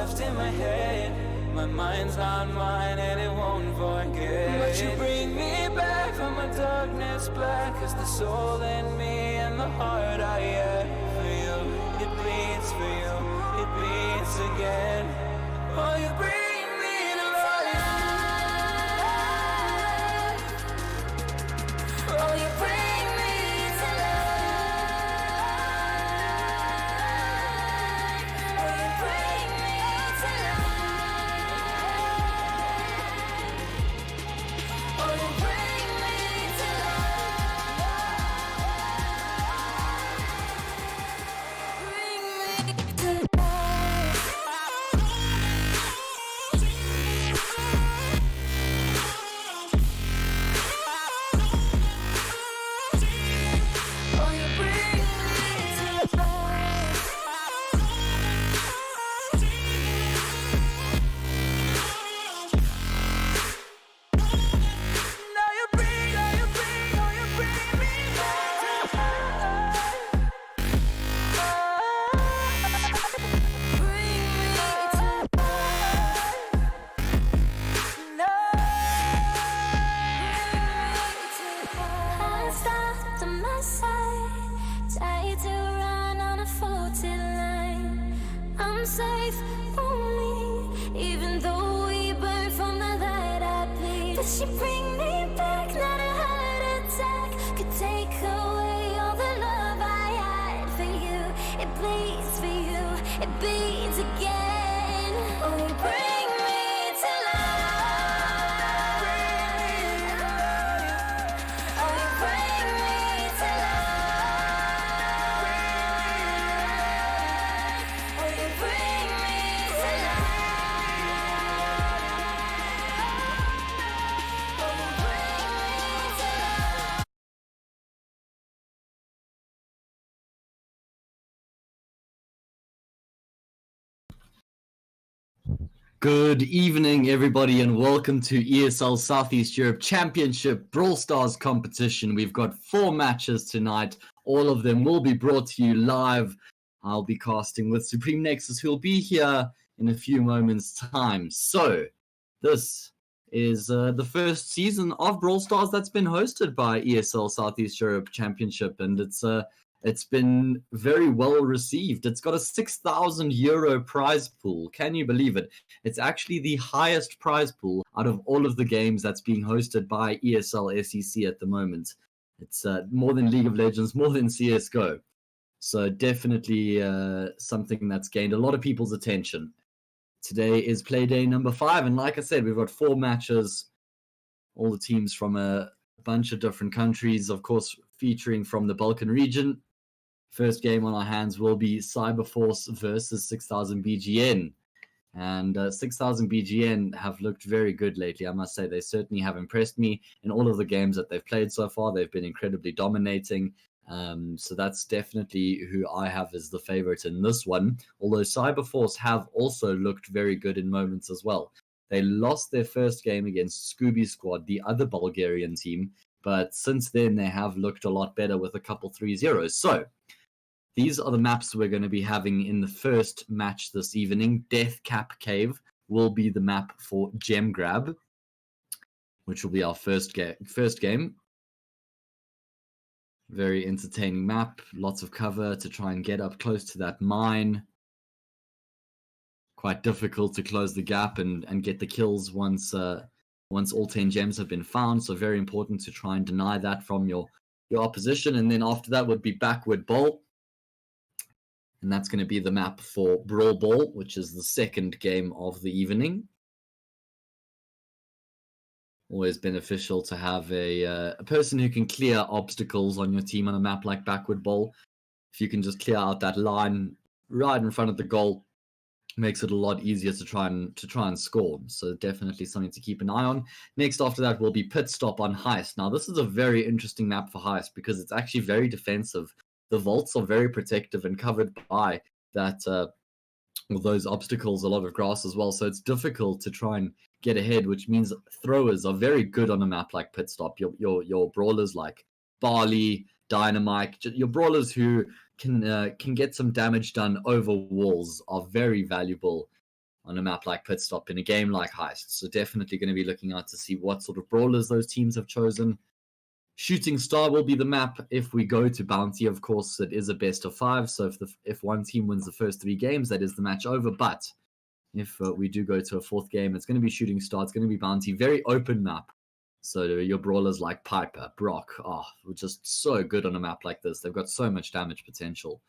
left in my head. My mind's not mine and it won't forget. But you bring me back from my darkness black. Cause the soul in me and the heart I have for you. It bleeds for you, it beats again. Oh, you bring me to life. Oh, you bring me to life. Oh, you bring me to life. Oh, you bring me to life. Bring me to Oh, you bring me to life. Now you bring me back to life. Bring me to life. No. I stopped on my side, tried to run on a faulty line. I'm safe only, even though we burn from the light I bleed. But she bring me back, not a heart attack could take away all the love I had for you. It bleeds for you, it beats again. Oh, you bring me to life. Oh, you bring me to life. Oh, you bring me to life. Oh, you bring me to life. Good evening, everybody, and welcome to ESL Southeast Europe Championship Brawl Stars competition. We've got 4 matches tonight. All of them will be brought to you live. I'll be casting with Supreme Nexus, who will be here in a few moments' time. So, this is the first season of Brawl Stars that's been hosted by ESL Southeast Europe Championship, and it's been very well received. It's got a €6,000 prize pool. Can you believe it? It's actually the highest prize pool out of all of the games that's being hosted by ESL SEC at the moment. It's more than League of Legends, more than CSGO. So definitely something that's gained a lot of people's attention. Today is play day number 5, and like I said, we've got 4 matches. All the teams from a bunch of different countries, of course, featuring from the Balkan region. First game on our hands will be Cyberforce versus 6000 BGN. And 6000 BGN have looked very good lately, I must say. They certainly have impressed me in all of the games that they've played so far. They've been incredibly dominating. So that's definitely who I have as the favorite in this one. Although Cyberforce have also looked very good in moments as well. They lost their first game against Scooby Squad, the other Bulgarian team. But since then, they have looked a lot better with a couple 3-0s. So these are the maps we're going to be having in the first match this evening. Death Cap Cave will be the map for Gem Grab, which will be our first game. Very entertaining map. Lots of cover to try and get up close to that mine. Quite difficult to close the gap and get the kills once all 10 gems have been found. So very important to try and deny that from your opposition. And then after that would be Backward Bowl. And that's going to be the map for Brawl Ball, which is the second game of the evening. Always beneficial to have a person who can clear obstacles on your team on a map like Backward Bowl. If you can just clear out that line right in front of the goal, makes it a lot easier to try and score. So definitely something to keep an eye on. Next after that will be Pit Stop on Heist. Now this is a very interesting map for Heist because it's actually very defensive. The vaults are very protective and covered by that those obstacles, a lot of grass as well. So it's difficult to try and get ahead, which means throwers are very good on a map like Pit Stop. Your brawlers like Barley, Dynamite, your brawlers who can get some damage done over walls are very valuable on a map like Pit Stop in a game like Heist. So definitely going to be looking out to see what sort of brawlers those teams have chosen. Shooting Star will be the map if we go to Bounty. Of course, it is a best of 5. So if one team wins the first 3 games, that is the match over. But if we do go to a 4th game, it's going to be Shooting Star. It's going to be Bounty. Very open map. So your brawlers like Piper, Brock, just so good on a map like this. They've got so much damage potential.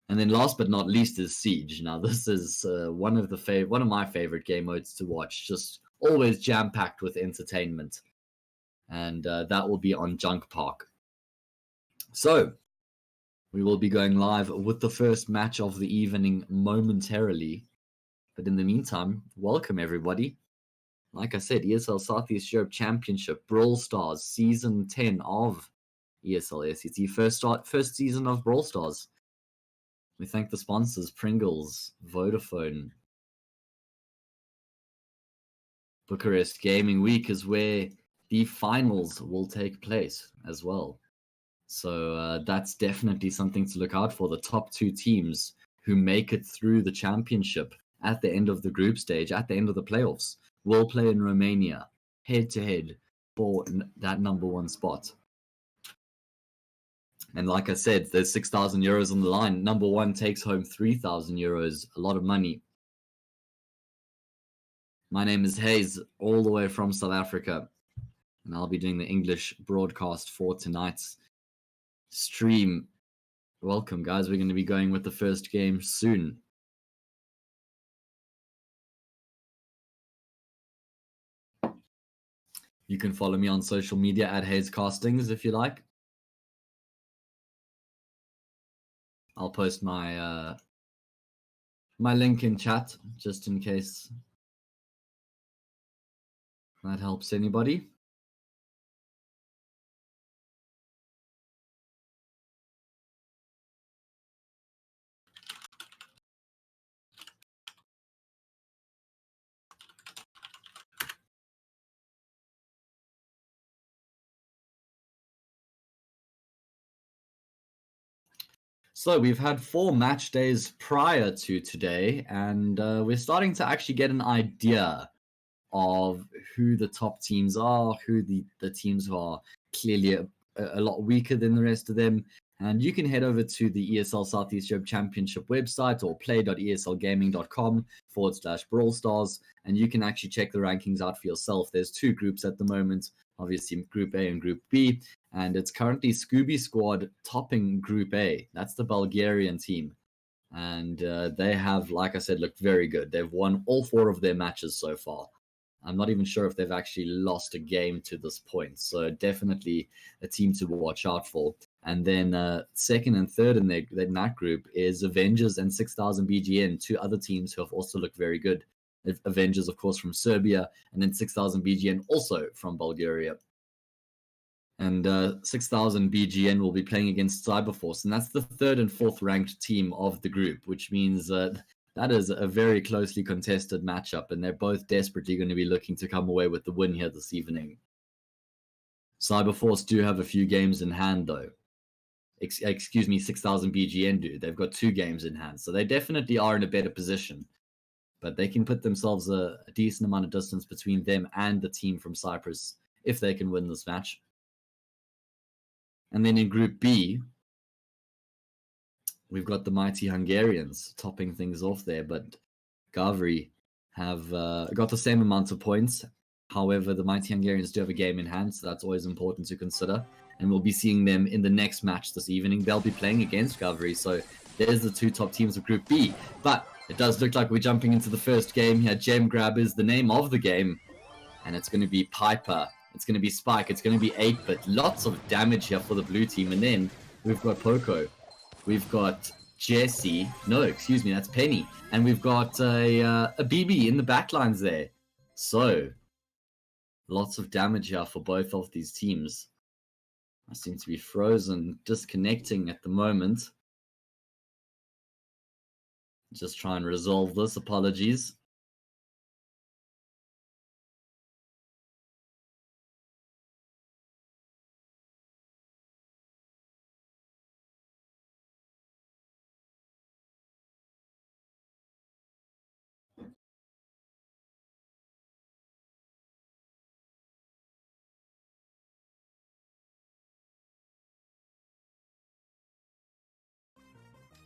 And then last but not least is Siege. Now this is one of my favorite game modes to watch. Just always jam-packed with entertainment. And that will be on Junk Park. So we will be going live with the first match of the evening momentarily. But in the meantime, welcome everybody. Like I said, ESL Southeast Europe Championship, Brawl Stars, Season 10 of ESL SET. First season of Brawl Stars. We thank the sponsors, Pringles, Vodafone. Bucharest Gaming Week is where the finals will take place as well. So that's definitely something to look out for. The top 2 teams who make it through the championship at the end of the group stage, at the end of the playoffs, will play in Romania head-to-head for that number 1 spot. And like I said, there's 6,000 euros on the line. Number 1 takes home 3,000 euros, a lot of money. My name is Hayes, all the way from South Africa. And I'll be doing the English broadcast for tonight's stream. Welcome, guys. We're going to be going with the first game soon. You can follow me on social media at Hayes Castings if you like. I'll post my my link in chat just in case that helps anybody. So we've had 4 match days prior to today, and we're starting to actually get an idea of who the top teams are, who the teams who are clearly a lot weaker than the rest of them. And you can head over to the ESL Southeast Europe Championship website or play.eslgaming.com/Brawl Stars, and you can actually check the rankings out for yourself. There's 2 groups at the moment, obviously Group A and Group B, and it's currently Scooby Squad topping Group A. That's the Bulgarian team. And they have, like I said, looked very good. They've won all 4 of their matches so far. I'm not even sure if they've actually lost a game to this point. So definitely a team to watch out for. And then second and third in that group is Avengers and 6000 BGN, 2 other teams who have also looked very good. Avengers, of course, from Serbia, and then 6000 BGN also from Bulgaria. And 6000 BGN will be playing against Cyberforce, and that's the 3rd and 4th ranked team of the group, which means that is a very closely contested matchup, and they're both desperately going to be looking to come away with the win here this evening. Cyberforce do have a few games in hand, though. Excuse me, 6000 BGN do. They've got 2 games in hand, so they definitely are in a better position. But they can put themselves a decent amount of distance between them and the team from Cyprus if they can win this match. And then in Group B, we've got the mighty Hungarians topping things off there, but Garver have got the same amount of points. However, the mighty Hungarians do have a game in hand, so that's always important to consider. And we'll be seeing them in the next match this evening. They'll be playing against Garver, so there's the 2 top teams of Group B. But it does look like we're jumping into the first game here. Gem Grab is the name of the game, and it's going to be Piper. It's going to be Spike. It's going to be 8-bit. Lots of damage here for the blue team. And then we've got Poco. We've got Jesse. No, excuse me, that's Penny. And we've got a BB in the backlines there. So, lots of damage here for both of these teams. I seem to be frozen, disconnecting at the moment. Just try and resolve this. Apologies.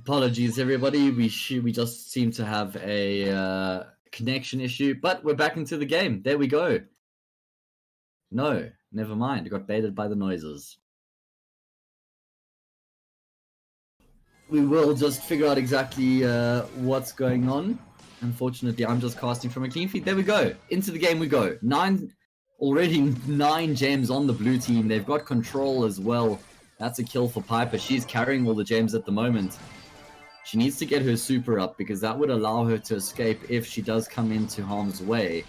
Apologies, everybody. We just seem to have a connection issue, but we're back into the game. There we go. No, never mind. I got baited by the noises. We will just figure out exactly what's going on. Unfortunately, I'm just casting from a clean feed. There we go. Into the game we go. Already 9 gems on the blue team. They've got control as well. That's a kill for Piper. She's carrying all the gems at the moment. She needs to get her super up because that would allow her to escape if she does come into harm's way.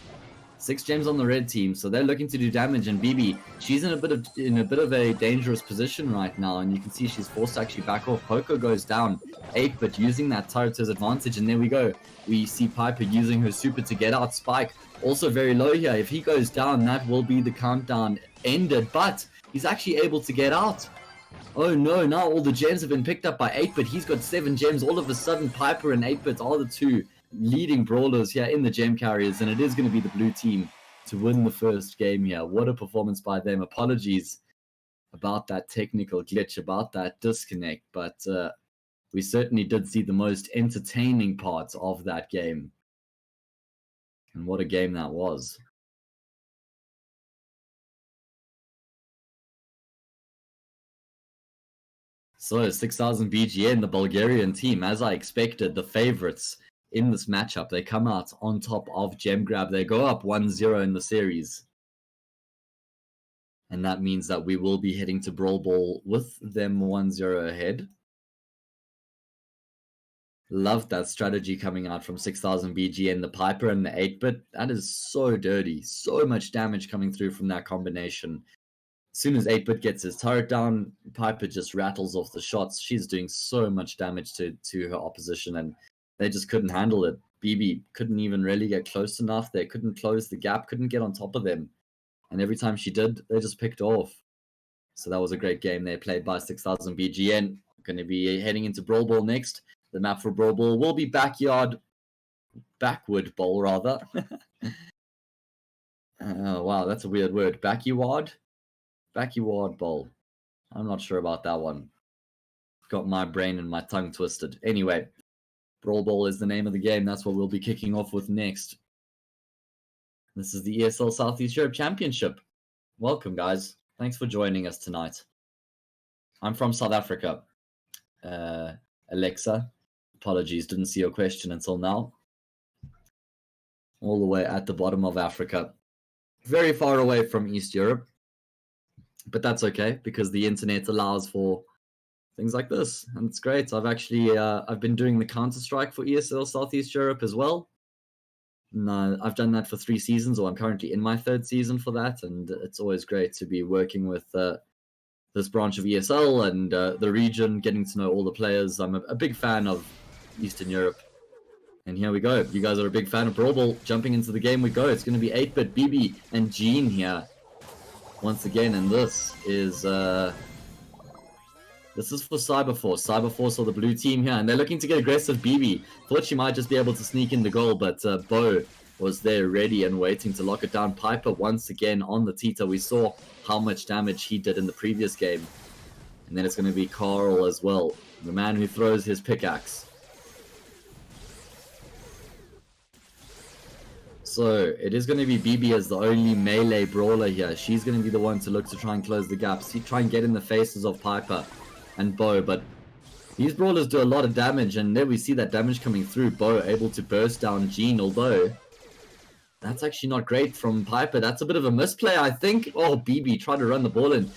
6 gems on the red team, so they're looking to do damage. And BB, she's in a bit of a dangerous position right now, and you can see she's forced to actually back off. Poco goes down, 8-bit using that turret to his advantage, and there we go. We see Piper using her super to get out. Spike also very low here. If he goes down, that will be the countdown ended, but he's actually able to get out. Oh no, now all the gems have been picked up by 8-bit. He's got 7 gems. All of a sudden, Piper and 8-bit are the 2 leading brawlers here in the gem carriers, and it is going to be the blue team to win the first game here. What a performance by them. Apologies about that technical glitch, about that disconnect, but we certainly did see the most entertaining parts of that game. And what a game that was. So 6,000 BGN, the Bulgarian team, as I expected, the favorites in this matchup. They come out on top of Gem Grab. They go up 1-0 in the series. And that means that we will be heading to Brawl Ball with them 1-0 ahead. Loved that strategy coming out from 6,000 BGN, the Piper and the 8-bit. That is so dirty. So much damage coming through from that combination. As soon as 8-bit gets his turret down, Piper just rattles off the shots. She's doing so much damage to her opposition, and they just couldn't handle it. BB couldn't even really get close enough. They couldn't close the gap, couldn't get on top of them. And every time she did, they just picked off. So that was a great game there, played by 6,000 BGN. Going to be heading into Brawl Ball next. The map for Brawl Ball will be Backward Bowl, rather. Oh, wow, that's a weird word. Backward Bowl. I'm not sure about that one. Got my brain and my tongue twisted. Anyway, Brawl Ball is the name of the game. That's what we'll be kicking off with next. This is the ESL Southeast Europe Championship. Welcome, guys. Thanks for joining us tonight. I'm from South Africa. Alexa, apologies, didn't see your question until now. All the way at the bottom of Africa. Very far away from East Europe. But that's okay, because the internet allows for things like this, and it's great. I've been doing the Counter-Strike for ESL Southeast Europe as well. No, I've done that for 3 seasons, or I'm currently in my 3rd season for that, and it's always great to be working with this branch of ESL and the region, getting to know all the players. I'm a big fan of Eastern Europe. And here we go. You guys are a big fan of Brawl Ball. Jumping into the game we go. It's going to be 8-bit, BB, and Jean here once again, and this is for Cyberforce. Cyberforce are the blue team here, and they're looking to get aggressive. BB thought she might just be able to sneak in the goal, but Bo was there ready and waiting to lock it down. Piper once again on the Tita. We saw how much damage he did in the previous game. And then it's going to be Carl as well, the man who throws his pickaxe. So it is going to be BB as the only melee brawler here. She's going to be the one to look to try and close the gaps. Try and get in the faces of Piper and Bo, but these brawlers do a lot of damage, and there we see that damage coming through. Bo able to burst down Jean, although that's actually not great from Piper. That's a bit of a misplay, I think. Oh, BB tried to run the ball in.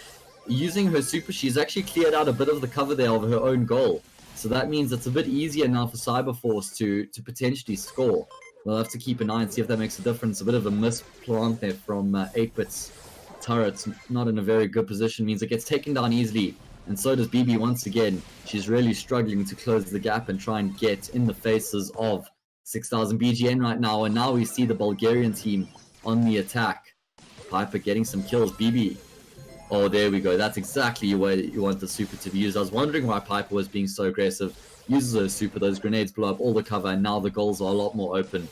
Using her super, she's actually cleared out a bit of the cover there of her own goal. So that means it's a bit easier now for Cyberforce to potentially score. We'll have to keep an eye and see if that makes a difference. A bit of a misplant there from 8-bit's turrets. Not in a very good position. Means it gets taken down easily. And so does BB once again. She's really struggling to close the gap and try and get in the faces of 6,000 BGN right now. And now we see the Bulgarian team on the attack. Piper getting some kills. BB. Oh, there we go. That's exactly where you want the super to be used. I was wondering why Piper was being so aggressive. Uses those super, those grenades blow up all the cover, and now the goals are a lot more open.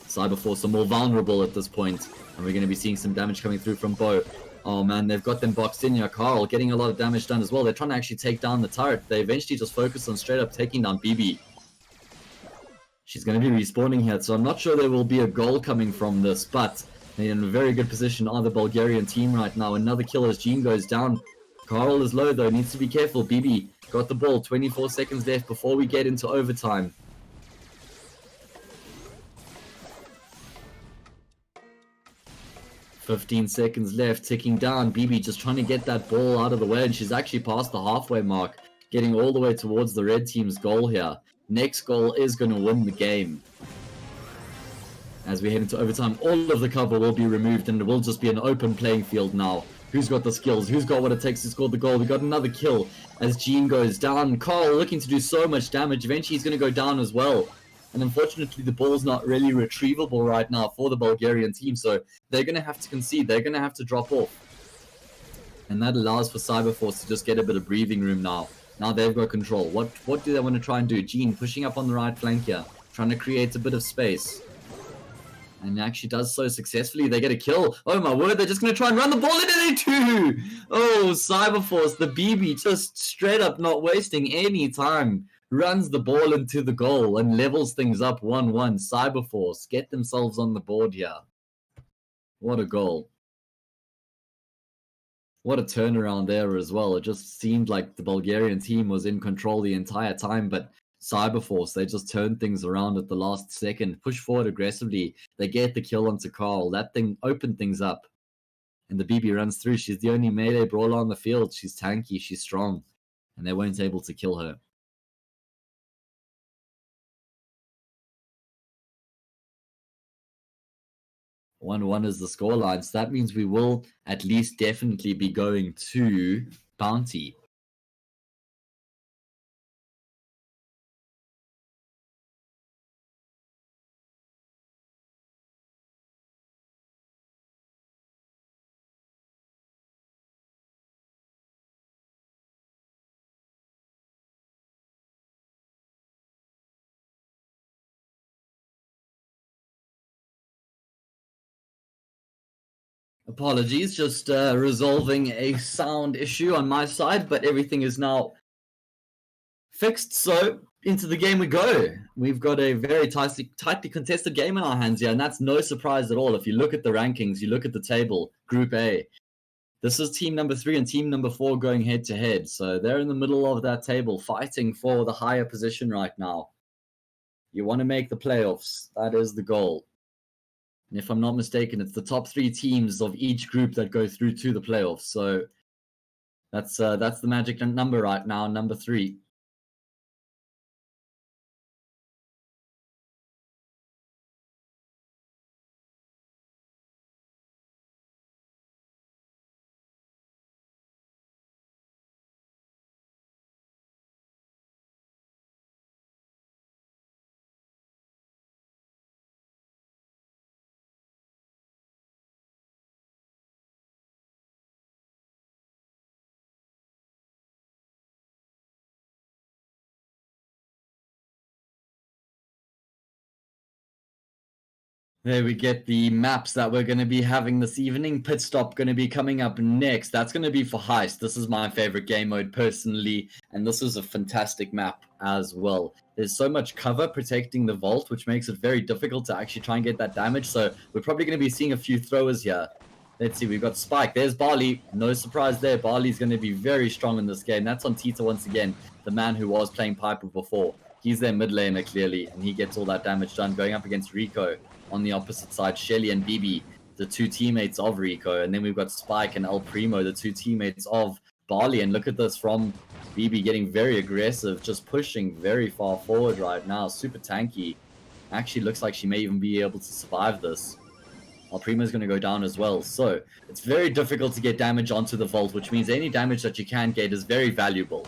Cyberforce are more vulnerable at this point, and we're going to be seeing some damage coming through from Bo. Oh man, they've got them boxed in here. Carl getting a lot of damage done as well. They're trying to actually take down the turret. They eventually just focus on straight up taking down BB. She's going to be respawning here, so I'm not sure there will be a goal coming from this, but they're in a very good position on the Bulgarian team right now. Another kill as Jean goes down. Carl is low though, needs to be careful. BB got the ball, 24 seconds left before we get into overtime. "15 seconds left, ticking down. BB just trying to get that ball out of the way, and she's actually past the halfway mark, getting all the way towards the red team's goal here. Next goal is going to win the game. As we head into overtime, all of the cover will be removed, and it will just be an open playing field now. Who's got the skills? Who's got what it takes to score the goal? We got another kill as Jean goes down. Carl looking to do so much damage. Eventually he's going to go down as well. And unfortunately, the ball's not really retrievable right now for the Bulgarian team, so they're going to have to concede. They're going to have to drop off. And that allows for Cyberforce to just get a bit of breathing room now. Now they've got control. What do they want to try and do? Jean pushing up on the right flank here, trying to create a bit of space. And actually does so successfully. They get a kill. Oh my word, they're just going to try and run the ball into they too. Oh, Cyberforce, the BB just straight up not wasting any time. Runs the ball into the goal and levels things up 1-1. Cyberforce get themselves on the board here. What a goal. What a turnaround there as well. It just seemed like the Bulgarian team was in control the entire time, but Cyberforce, they just turned things around at the last second, push forward aggressively. They get the kill onto Carl. That thing opened things up. And the BB runs through. She's the only melee brawler on the field. She's tanky, she's strong. And they weren't able to kill her. 1-1 is the scoreline, so that means we will at least definitely be going to Bounty. Apologies, just resolving a sound issue on my side, but everything is now fixed, so into the game we go. We've got a very tightly contested game in our hands here, and that's no surprise at all. If you look at the rankings, you look at the table, Group A, this is team number 3 and team number 4 going head-to-head, so they're in the middle of that table, fighting for the higher position right now. You want to make the playoffs, that is the goal. And if I'm not mistaken, it's the top 3 teams of each group that go through to the playoffs. So that's the magic number right now, number 3. There we get the maps that we're going to be having this evening. Pit stop going to be coming up next. That's going to be for Heist. This is my favorite game mode personally, and this is a fantastic map as well. There's so much cover protecting the vault, which makes it very difficult to actually try and get that damage. So we're probably going to be seeing a few throwers here. Let's see, we've got Spike. There's Barley. No surprise there. Barley's going to be very strong in this game. That's on Tita once again, the man who was playing Piper before. He's their mid laner clearly, and he gets all that damage done going up against Rico. On the opposite side, Shelly and BB, the 2 teammates of Rico. And then we've got Spike and El Primo, the 2 teammates of Barley. And look at this from BB getting very aggressive, just pushing very far forward right now. Super tanky. Actually looks like she may even be able to survive this. El Primo's going to go down as well. So it's very difficult to get damage onto the vault, which means any damage that you can get is very valuable.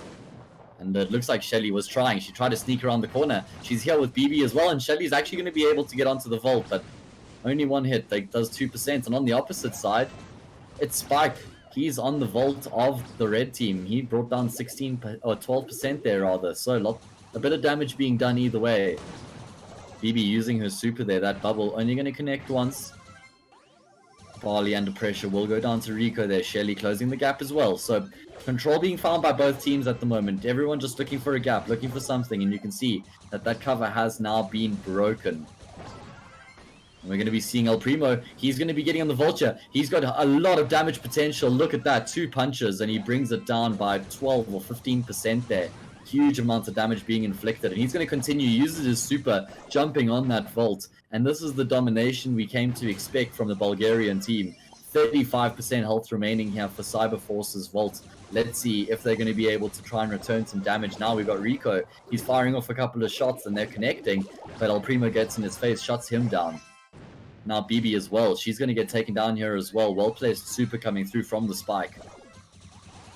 And it looks like Shelly was trying. She tried to sneak around the corner. She's here with BB as well, and Shelly's actually going to be able to get onto the vault, but only one hit. That does 2%. And on the opposite side, it's Spike. He's on the vault of the red team. He brought down 16 or 12% there rather. So a bit of damage being done either way. BB using her super there. That bubble only going to connect once. Barley under pressure will go down to Rico there. Shelly closing the gap as well. So control being found by both teams at the moment. Everyone just looking for a gap, looking for something. And you can see that that cover has now been broken. And we're going to be seeing El Primo. He's going to be getting on the Vulture. He's got a lot of damage potential. Look at that. 2 punches and he brings it down by 12 or 15% there. Huge amounts of damage being inflicted. And he's going to continue. Uses his super, jumping on that vault. And this is the domination we came to expect from the Bulgarian team. 35% health remaining here for Cyberforce's vault. Let's see if they're going to be able to try and return some damage. Now we've got Rico. He's firing off a couple of shots and they're connecting. But El Primo gets in his face, shuts him down. Now BB as well. She's going to get taken down here as well. Well-placed super coming through from the spike.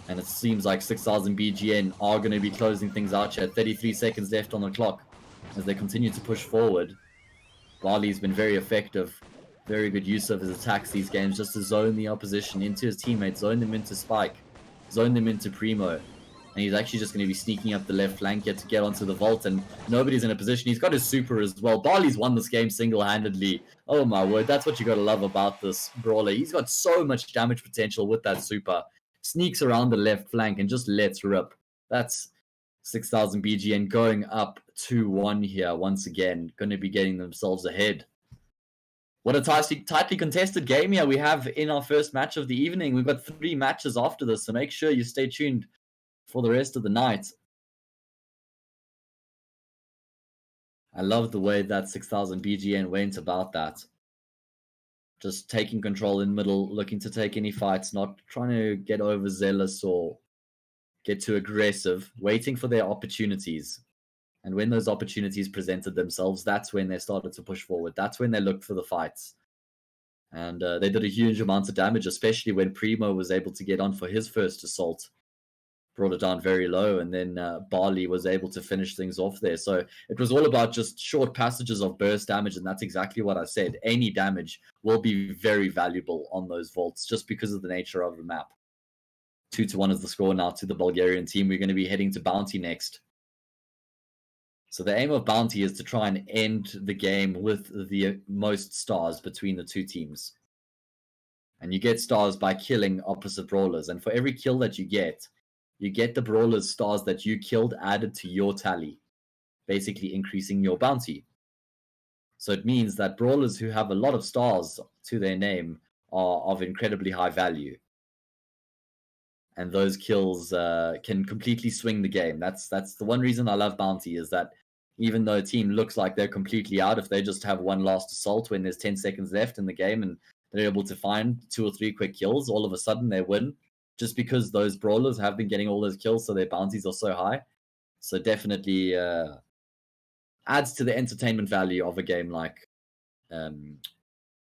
And it seems like 6,000 BGN are going to be closing things out here. 33 seconds left on the clock as they continue to push forward. Barley's been very effective. Very good use of his attacks these games, just to zone the opposition into his teammates, zone them into Spike, zone them into Primo. And he's actually just going to be sneaking up the left flank here to get onto the vault, and nobody's in a position. He's got his super as well. Barley's won this game single-handedly. Oh my word, that's what you got to love about this brawler. He's got so much damage potential with that super. Sneaks around the left flank and just lets rip. That's 6,000 BGN going up 2-1 here once again. Going to be getting themselves ahead. What a tightly contested game here we have in our first match of the evening. We've got 3 matches after this, so make sure you stay tuned for the rest of the night. I love the way that 6,000 BGN went about that. Just taking control in middle, looking to take any fights, not trying to get overzealous or get too aggressive, waiting for their opportunities. And when those opportunities presented themselves, that's when they started to push forward. That's when they looked for the fights. And they did a huge amount of damage, especially when Primo was able to get on for his first assault. Brought it down very low, and then Barley was able to finish things off there. So it was all about just short passages of burst damage, and that's exactly what I said. Any damage will be very valuable on those vaults, just because of the nature of the map. 2-1 is the score now to the Bulgarian team. We're going to be heading to Bounty next. So the aim of Bounty is to try and end the game with the most stars between the two teams. And you get stars by killing opposite brawlers. And for every kill that you get the brawler's stars that you killed added to your tally, basically increasing your bounty. So it means that brawlers who have a lot of stars to their name are of incredibly high value. And those kills can completely swing the game. That's the one reason I love Bounty, is that even though a team looks like they're completely out, if they just have one last assault when there's 10 seconds left in the game and they're able to find 2 or 3 quick kills, all of a sudden they win. Just because those brawlers have been getting all those kills, so their bounties are so high. So definitely adds to the entertainment value of a game like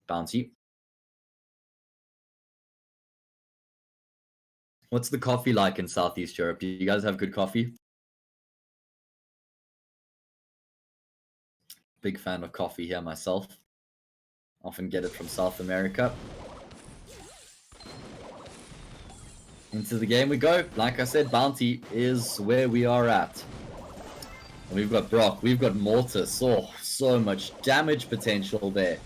Bounty. What's the coffee like in Southeast Europe? Do you guys have good coffee? Big fan of coffee here myself. Often get it from South America. Into the game we go. Like I said, Bounty is where we are at. And we've got Brock, we've got Mortis. Oh, so much damage potential there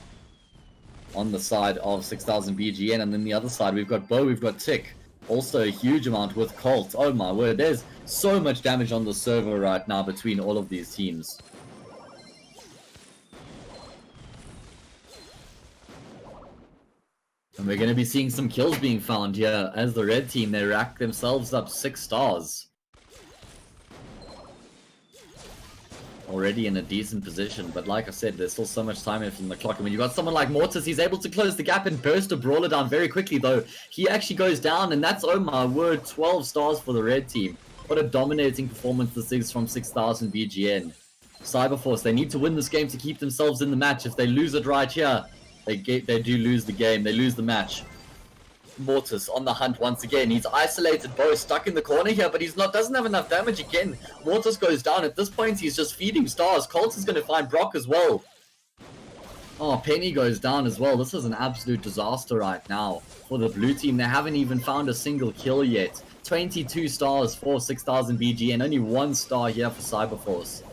on the side of 6,000 BGN. And then the other side, we've got Bo, we've got Tick. Also a huge amount with Colt. Oh my word, there's so much damage on the server right now between all of these teams. And we're going to be seeing some kills being found here as the red team, they rack themselves up 6 stars. Already in a decent position, but like I said, there's still so much time left in the clock. I mean, you got someone like Mortis, he's able to close the gap and burst a brawler down very quickly, though. He actually goes down, and that's, oh my word, 12 stars for the red team. What a dominating performance this is from 6,000 BGN. Cyberforce, they need to win this game to keep themselves in the match. If they lose it right here, they do lose the game, they lose the match. Mortis on the hunt once again. He's isolated Bo, stuck in the corner here, but doesn't have enough damage again. Mortis goes down. At this point, he's just feeding stars. Colt is going to find Brock as well. Oh, Penny goes down as well. This is an absolute disaster right now for the blue team. They haven't even found a single kill yet. 22 stars for 6,000 BG and only 1 star here for Cyberforce.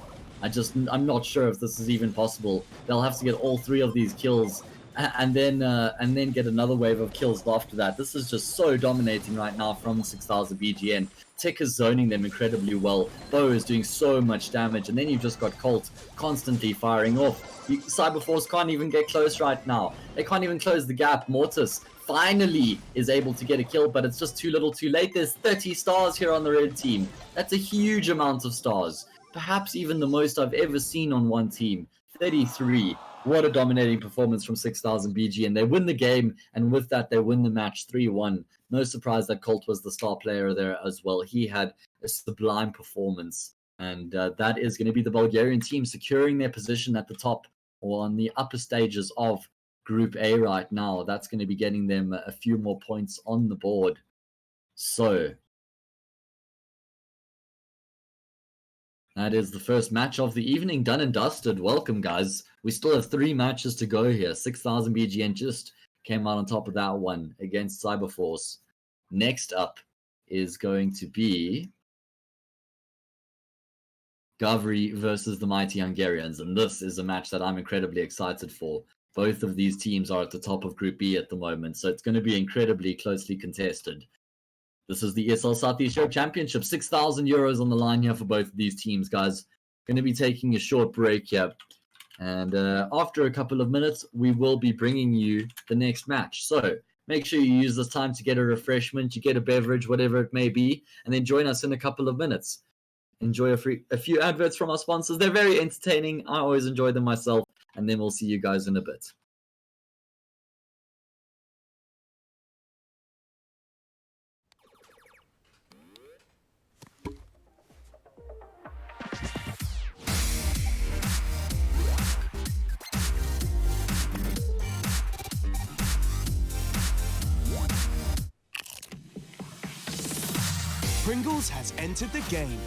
I'm not sure if this is even possible. They'll have to get all 3 of these kills and then get another wave of kills after that. This is just so dominating right now from 6000 BGN. Tick is zoning them incredibly well. Bo is doing so much damage, and then you've just got Colt constantly firing off. Cyberforce can't even get close right now. They can't even close the gap. Mortis finally is able to get a kill, but it's just too little too late. There's 30 stars here on the red team. That's a huge amount of stars. Perhaps even the most I've ever seen on one team. 33. What a dominating performance from 6000 BG, and they win the game, and with that they win the match 3-1. No surprise that Colt was the star player there as well. He had a sublime performance, and that is going to be the Bulgarian team securing their position at the top or on the upper stages of Group A right now. That's going to be getting them a few more points on the board. So that is the first match of the evening done and dusted. Welcome, guys. We still have 3 matches to go here. 6000 BGN just came out on top of that one against Cyberforce. Next up is going to be Garver versus the mighty Hungarians. And this is a match that I'm incredibly excited for. Both of these teams are at the top of Group B at the moment, so it's going to be incredibly closely contested. This is the ESL Southeast Europe Championship. 6,000 euros on the line here for both of these teams, guys. Going to be taking a short break here. And after a couple of minutes, we will be bringing you the next match. So make sure you use this time to get a refreshment, you get a beverage, whatever it may be, and then join us in a couple of minutes. Enjoy a few adverts from our sponsors. They're very entertaining. I always enjoy them myself. And then we'll see you guys in a bit. Pringles has entered the game.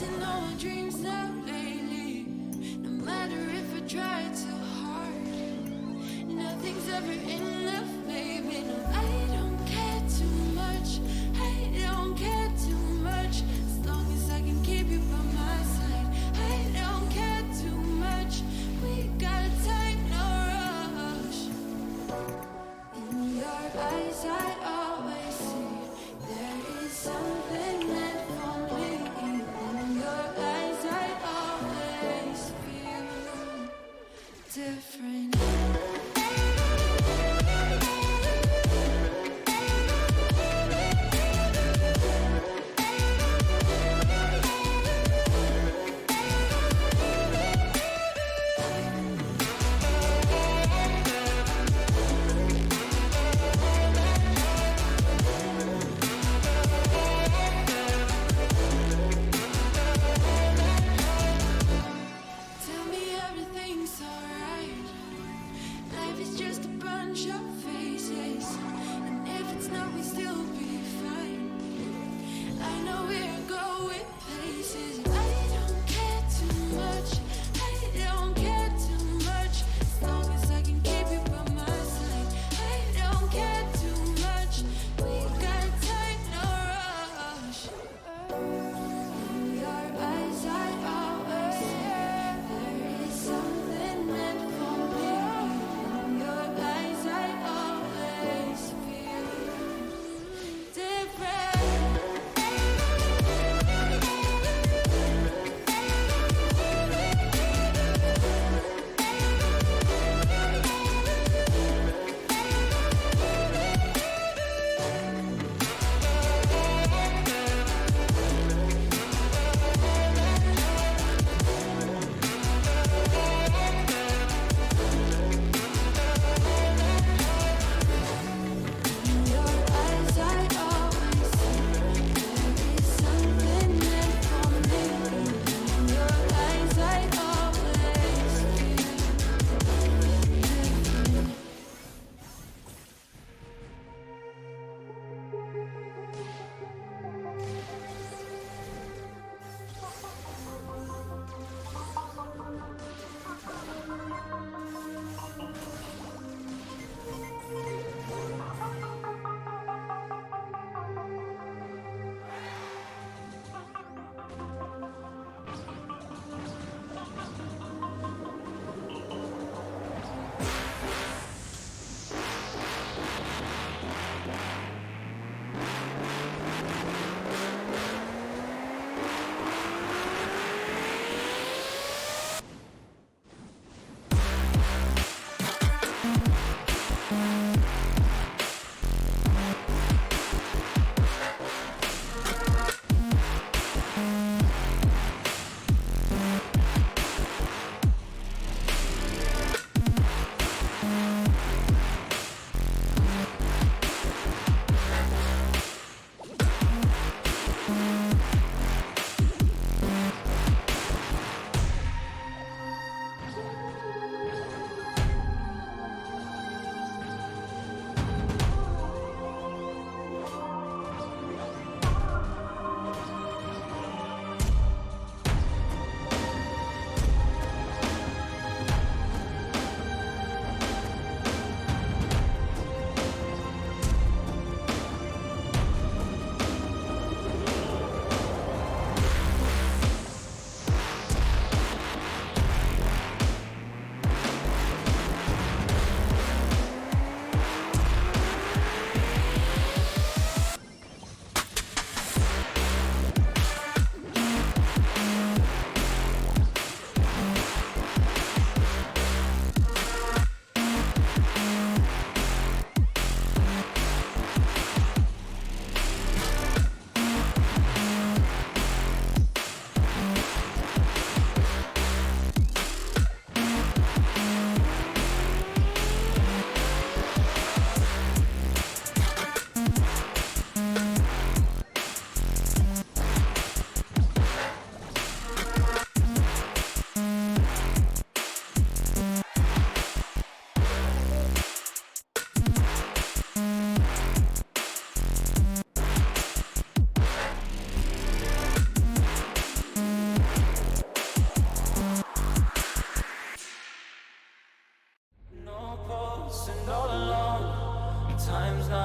chasing all my dreams now lately. No matter if I try too hard, nothing's ever enough, baby. No, I don't care too much. I don't care too much. As long as I can keep you by my side, I don't care too much. We got time, no rush. In your eyes, I always see there is something meant for me. In your eyes, I always feel different. Tell me everything's alright.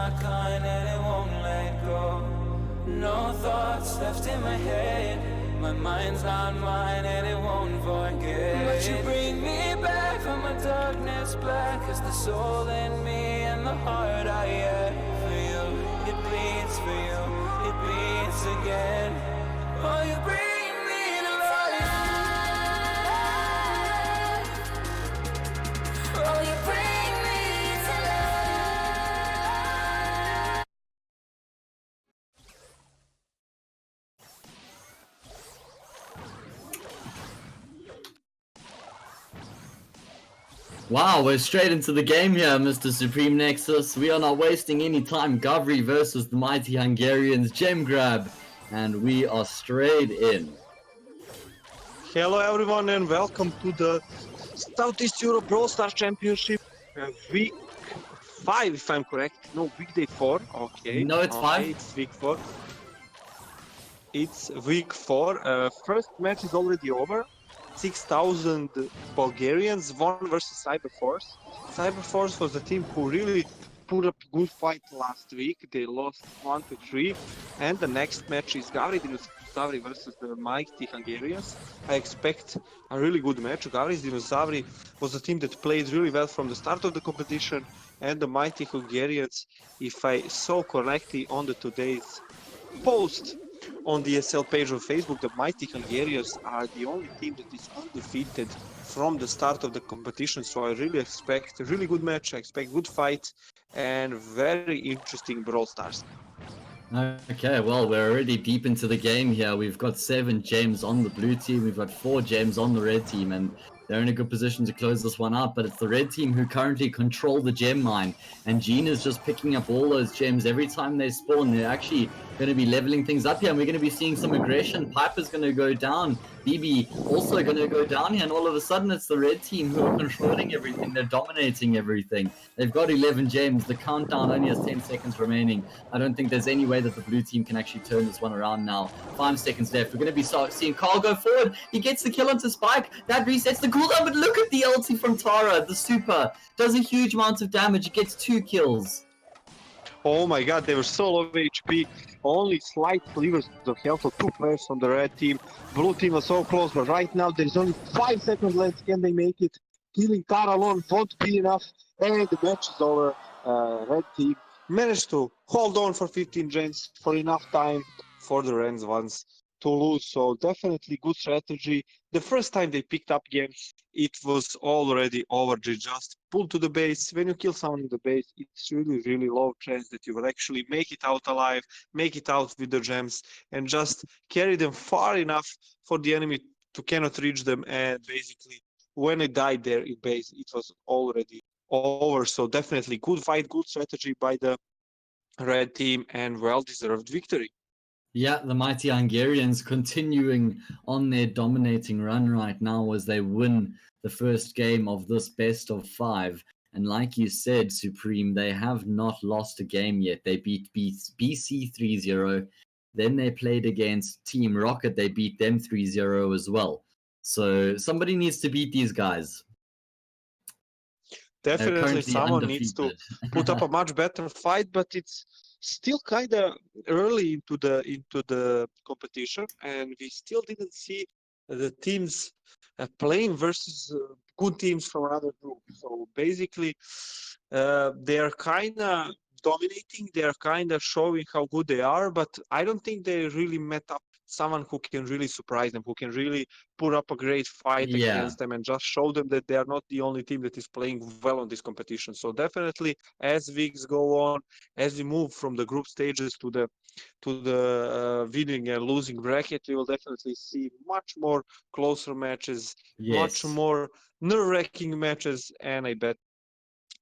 my kind and it won't let go. No thoughts left in my head. My mind's on mine and it won't forget. But you bring me back from my darkness black. Cause the soul in me and the heart I have for you. It beats for you, it beats again. Oh, you bring me to life. Oh, you bring me to life. Wow, we're straight into the game here, Mr. Supreme Nexus. We are not wasting any time. Garver versus the mighty Hungarians. Gem grab. And we are straight in. Hello everyone and welcome to the Southeast Europe Brawl Stars Championship week 5 if I'm correct. No, weekday 4. Okay. No, it's 5. It's week 4. It's week 4. First match is already over. 6,000 Bulgarians, 1 versus Cyberforce. Cyberforce was the team who really put up a good fight last week. They lost 1-3. And the next match is Garver versus the mighty Hungarians. I expect a really good match. Garver Dinosauri was a team that played really well from the start of the competition. And the mighty Hungarians, if I saw correctly on the today's post on the ESL page on Facebook, the mighty Hungarians are the only team that is undefeated from the start of the competition. So I really expect a really good match. I expect good fight and very interesting Brawl Stars. Okay, well, we're already deep into the game here. We've got 7 gems on the blue team. We've got 4 gems on the red team, and they're in a good position to close this one out. But it's the red team who currently control the gem mine, and Gene is just picking up all those gems every time they spawn. They're actually going to be leveling things up here, and we're going to be seeing some aggression. Piper's going to go down. BB also going to go down here, and all of a sudden it's the red team who are controlling everything. They're dominating everything. They've got 11 gems. The countdown only has 10 seconds remaining. I don't think there's any way that the blue team can actually turn this one around now. 5 seconds left. We're going to be seeing Carl go forward. He gets the kill onto Spike. That resets the cooldown, but look at the ulti from Tara. The super does a huge amount of damage. It gets 2 kills. Oh my god, they were so low HP. Only slight slivers of health for 2 players on the red team. Blue team was so close, but right now there's only 5 seconds left. Can they make it? Killing Tara alone won't be enough. And the match is over. Red team managed to hold on for 15 gens for enough time for the Rens ones to lose. So definitely good strategy. The first time they picked up games, it was already over. They just pull to the base. When you kill someone in the base, it's really low chance that you will actually make it out alive, make it out with the gems, and just carry them far enough for the enemy to cannot reach them. And basically, when it died there in base, it was already over. So definitely good fight, good strategy by the red team, and well-deserved victory. Yeah, the mighty Hungarians continuing on their dominating run right now as they win the first game of this best of 5. And like you said, Supreme, they have not lost a game yet. They beat BC 3-0. Then they played against Team Rocket. They beat them 3-0 as well. So somebody needs to beat these guys. Definitely someone needs to put up a much better fight, but it's still kind of early into the competition, and we still didn't see the teams playing versus good teams from another group. So basically, they're kind of dominating. They're kind of showing how good they are, but I don't think they really met up someone who can really surprise them, who can really put up a great fight against them and just show them that they are not the only team that is playing well on this competition. So definitely, as weeks go on, as we move from the group stages to the winning and losing bracket, we will definitely see much more closer matches, much more nerve-wracking matches, and I bet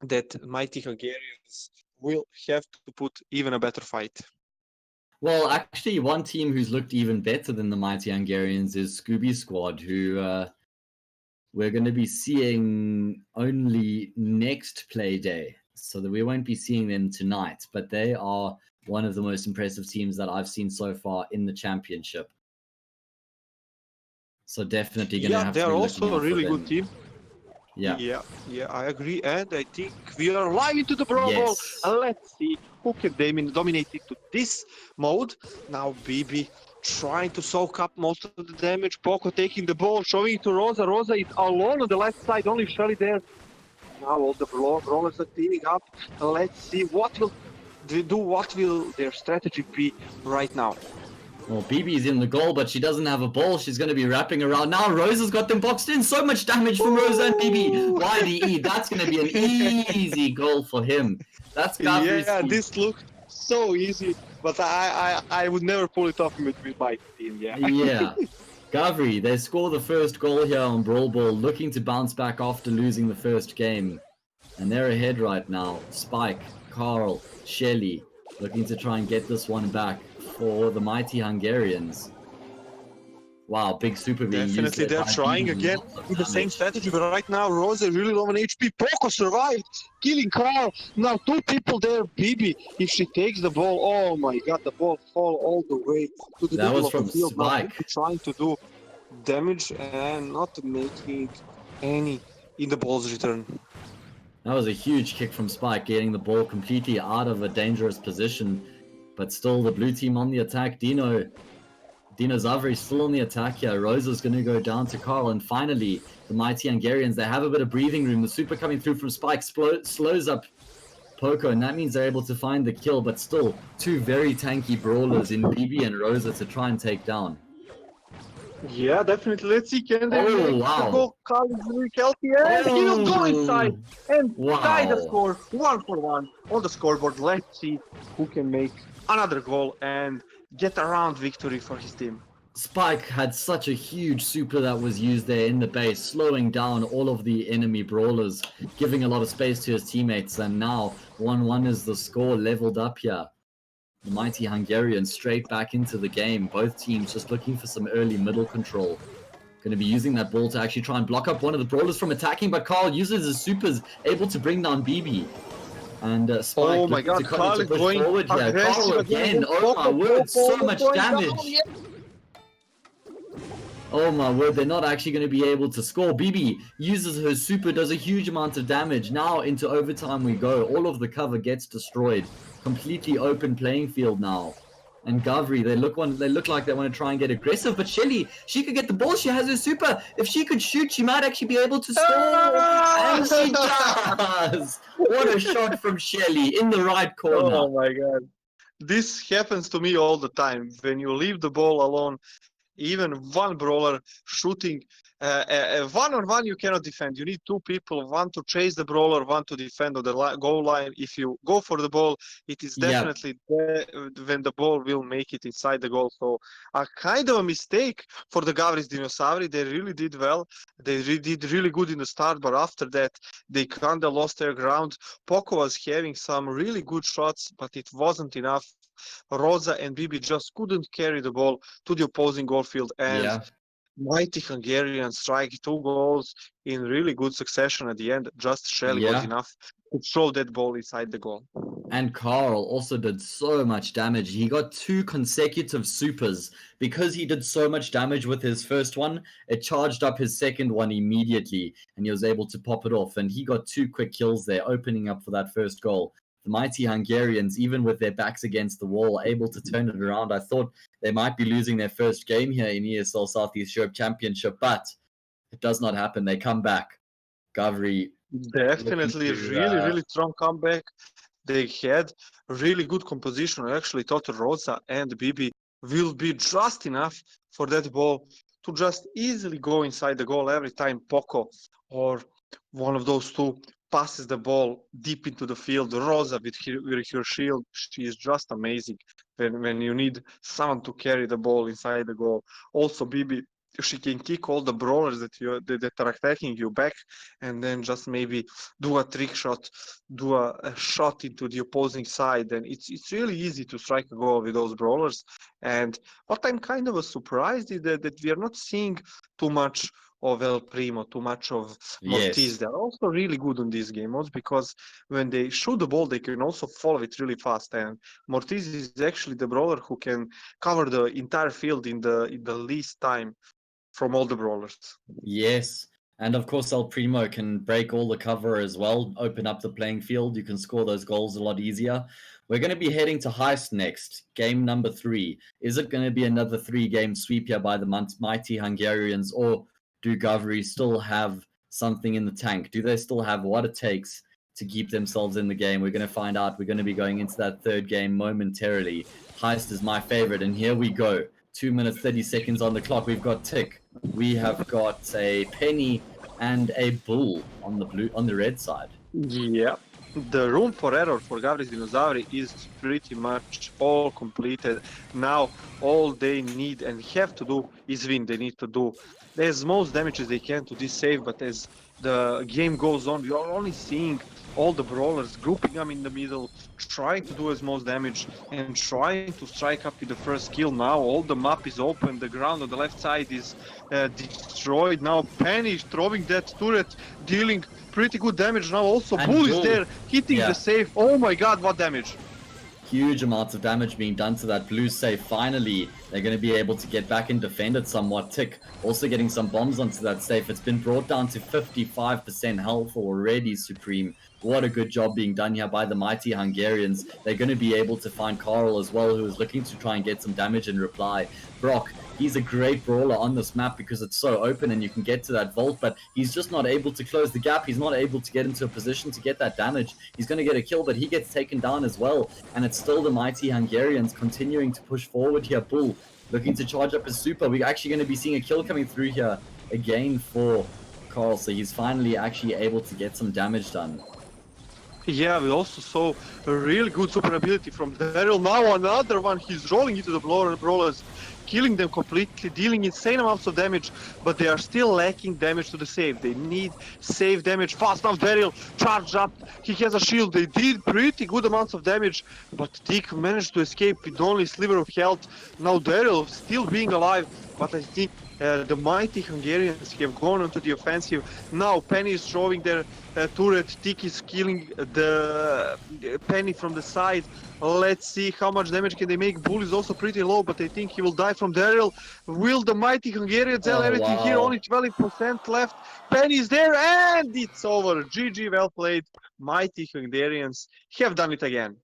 that mighty Hungarians will have to put even a better fight. Well, actually, one team who's looked even better than the mighty Hungarians is Scooby Squad, who we're going to be seeing only next play day. So that we won't be seeing them tonight, but they are one of the most impressive teams that I've seen so far in the championship. So definitely going to have to be also a really good team. Yeah, I agree, and I think we are live into the Brawl Ball. Yes. And let's see who can dominate into this mode. Now BB trying to soak up most of the damage. Poco taking the ball, showing it to Rosa. Rosa is alone on the left side, only Shelly there. Now all the brawlers are teaming up. Let's see what will they do. What will their strategy be right now? Well, BB's in the goal, but she doesn't have a ball. She's going to be wrapping around. Now Rosa's got them boxed in. So much damage from Rosa and BB. YDE, that's going to be an easy goal for him. That's Garver's Yeah, team. this looked so easy, but I would never pull it off with my team. Yeah. Garver, they score the first goal here on Brawl Ball, looking to bounce back after losing the first game. And they're ahead right now. Spike, Carl, Shelly, looking to try and get this one back for the mighty Hungarians. Wow, big super being used. Definitely, they're trying again with the same strategy, but right now Rosa is really low on HP. Poco survived, killing Carl. Now two people there. BB, if she takes the ball, oh my god, the ball fall all the way to the That middle was of from the field. Spike. Now, trying to do damage and not making any in the ball's return. That was a huge kick from Spike, getting the ball completely out of a dangerous position. But still, the blue team on the attack. Dino Zavri still on the attack here. Rosa's going to go down to Carl. And finally, the mighty Hungarians, they have a bit of breathing room. The super coming through from Spike slows up Poco, and that means they're able to find the kill. But still, two very tanky brawlers in BB and Rosa to try and take down. Yeah, definitely. Let's see, can they Oh, make wow. the goal? Carl is really healthy, and he will go inside and tie the Wow. score 1-1 on the scoreboard. Let's see who can make another goal and get a round victory for his team. Spike had such a huge super that was used there in the base, slowing down all of the enemy brawlers, giving a lot of space to his teammates, and now 1-1 is the score, leveled up here. The mighty Hungarians straight back into the game. Both teams just looking for some early middle control. Going to be using that ball to actually try and block up one of the brawlers from attacking, but Carl uses his supers, able to bring down BB. And Spike Oh my god, Carl is push going forward here. aggressive Carl again, oh my word, so much damage. Oh my word, they're not actually going to be able to score. BB uses her super, does a huge amount of damage. Now into overtime we go. All of the cover gets destroyed. Completely open playing field now. And Garver, they look like they want to try and get aggressive, but Shelly, she could get the ball. She has her super. If she could shoot, she might actually be able to score. And she does. What a shot from Shelly in the right corner. Oh my god. This happens to me all the time. When you leave the ball alone, even one brawler shooting, one-on-one you cannot defend. You need two people, one to chase the brawler, one to defend on the goal line. If you go for the ball, it is definitely when the ball will make it inside the goal. So a kind of a mistake for the Gavris Dinosauri. They really did well. They did really good in the start, but after that they kind of lost their ground. Poco was having some really good shots, but it wasn't enough. Rosa and BB just couldn't carry the ball to the opposing goal field, and mighty Hungarians strike 2 goals in really good succession at the end. Just Shelly was enough to throw that ball inside the goal. And Carl also did so much damage. He got 2 consecutive supers. Because he did so much damage with his first one, it charged up his second one immediately, and he was able to pop it off. And he got 2 quick kills there, opening up for that first goal. The mighty Hungarians, even with their backs against the wall, able to turn it around. I thought they might be losing their first game here in ESL Southeast Europe Championship, but it does not happen. They come back. Garver. Definitely really strong comeback. They had really good composition. I actually thought Rosa and BB will be just enough for that ball to just easily go inside the goal every time Poco or one of those two passes the ball deep into the field. Rosa with her shield, she is just amazing when you need someone to carry the ball inside the goal. Also BB, she can kick all the brawlers that are attacking you back, and then just maybe do a trick shot, do a shot into the opposing side, and it's really easy to strike a goal with those brawlers. And what I'm kind of surprised is that we are not seeing too much of El Primo, too much of Mortiz. They're also really good on these game modes, because when they shoot the ball, they can also follow it really fast. And Mortiz is actually the brawler who can cover the entire field in the least time from all the brawlers. Yes. And of course, El Primo can break all the cover as well, open up the playing field. You can score those goals a lot easier. We're going to be heading to Heist next, game number 3. Is it going to be another 3-game sweep here by the mighty Hungarians, or do Garver still have something in the tank? Do they still have what it takes to keep themselves in the game? We're going to find out. We're going to be going into that 3rd game momentarily. Heist is my favorite, and here we go. 2 minutes 30 seconds on the clock. We've got Tick. We have got a Penny and a Bull on the red side. Yeah. The room for error for Gavri's Dinosauri is pretty much all completed. Now all they need and have to do is win. They need to do as most damage as they can to this save, but as the game goes on, we are only seeing all the brawlers grouping them in the middle, trying to do as most damage and trying to strike up with the first kill. Now all the map is open, the ground on the left side is destroyed. Now Penny is throwing that turret, dealing pretty good damage. Now also Bull is there, hitting the safe. Oh my god, what damage! Huge amounts of damage being done to that blue safe. Finally, they're going to be able to get back and defend it somewhat. Tick also getting some bombs onto that safe. It's been brought down to 55% health already, Supreme. What a good job being done here by the mighty Hungarians. They're going to be able to find Carl as well, who is looking to try and get some damage in reply. Brock, he's a great brawler on this map because it's so open and you can get to that vault, but he's just not able to close the gap. He's not able to get into a position to get that damage. He's going to get a kill, but he gets taken down as well. And it's still the mighty Hungarians continuing to push forward here. Bull looking to charge up his super. We're actually going to be seeing a kill coming through here again for Carl. So he's finally actually able to get some damage done. Yeah, we also saw a really good super ability from Daryl. Now another one, he's rolling into the brawlers, killing them completely, dealing insane amounts of damage, but they are still lacking damage to the save. They need save damage fast. Now Daryl charged up, he has a shield. They did pretty good amounts of damage, but Tick managed to escape with only a sliver of health. Now Daryl still being alive, but I think the mighty Hungarians have gone onto the offensive. Now Penny is throwing their turret. Tick is killing the Penny from the side. Let's see how much damage can they make. Bull is also pretty low, but I think he will die from Daryl. Will the mighty Hungarians sell everything here? Only 12% left. Penny is there, and it's over. GG, well played. Mighty Hungarians have done it again.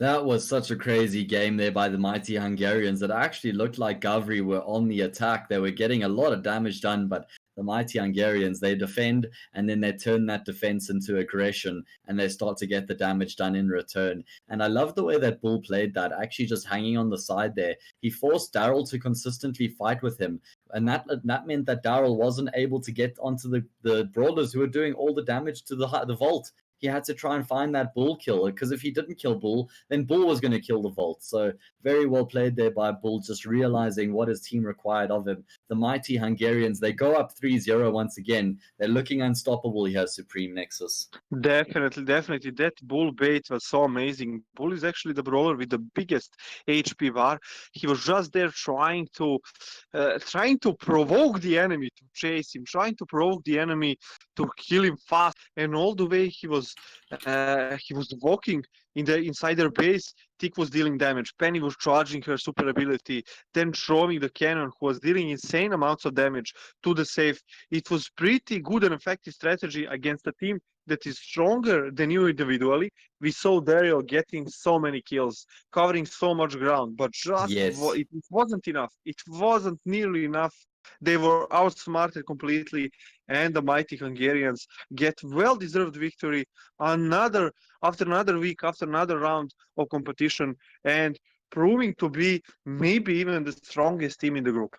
That was such a crazy game there by the mighty Hungarians. It actually looked like Garver were on the attack. They were getting a lot of damage done, but the mighty Hungarians, they defend and then they turn that defense into aggression and they start to get the damage done in return. And I love the way that Bull played that, actually just hanging on the side there. He forced Daryl to consistently fight with him. And that meant that Daryl wasn't able to get onto the brawlers who were doing all the damage to the vault. He had to try and find that Bull killer, because if he didn't kill Bull, then Bull was going to kill the vault. So very well played there by Bull, just realizing what his team required of him. The mighty Hungarians, they go up 3-0 once again. They're looking unstoppable here, Supreme Nexus. Definitely. That Bull bait was so amazing. Bull is actually the brawler with the biggest HP bar. He was just there trying to provoke the enemy to chase him, trying to provoke the enemy to kill him fast, and all the way he was walking inside their base. Tick was dealing damage. Penny was charging her super ability, then throwing the cannon, who was dealing insane amounts of damage to the safe. It was pretty good and effective strategy against a team that is stronger than you individually. We saw Daryl getting so many kills, covering so much ground, but it wasn't enough. It wasn't nearly enough. They were outsmarted completely, and the mighty Hungarians get well-deserved victory after another week, after another round of competition, and proving to be maybe even the strongest team in the group.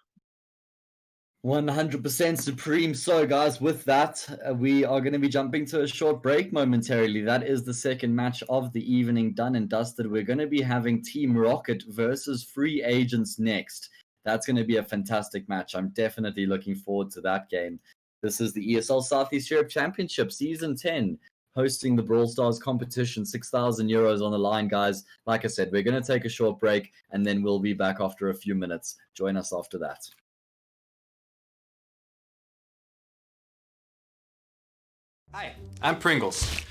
100% Supreme. So guys, with that, we are going to be jumping to a short break momentarily. That is the second match of the evening done and dusted. We're going to be having Team Rocket versus Free Agents next. That's going to be a fantastic match. I'm definitely looking forward to that game. This is the ESL Southeast Europe Championship Season 10, hosting the Brawl Stars competition, 6,000 euros on the line, guys. Like I said, we're going to take a short break, and then we'll be back after a few minutes. Join us after that. Hi, I'm Pringles.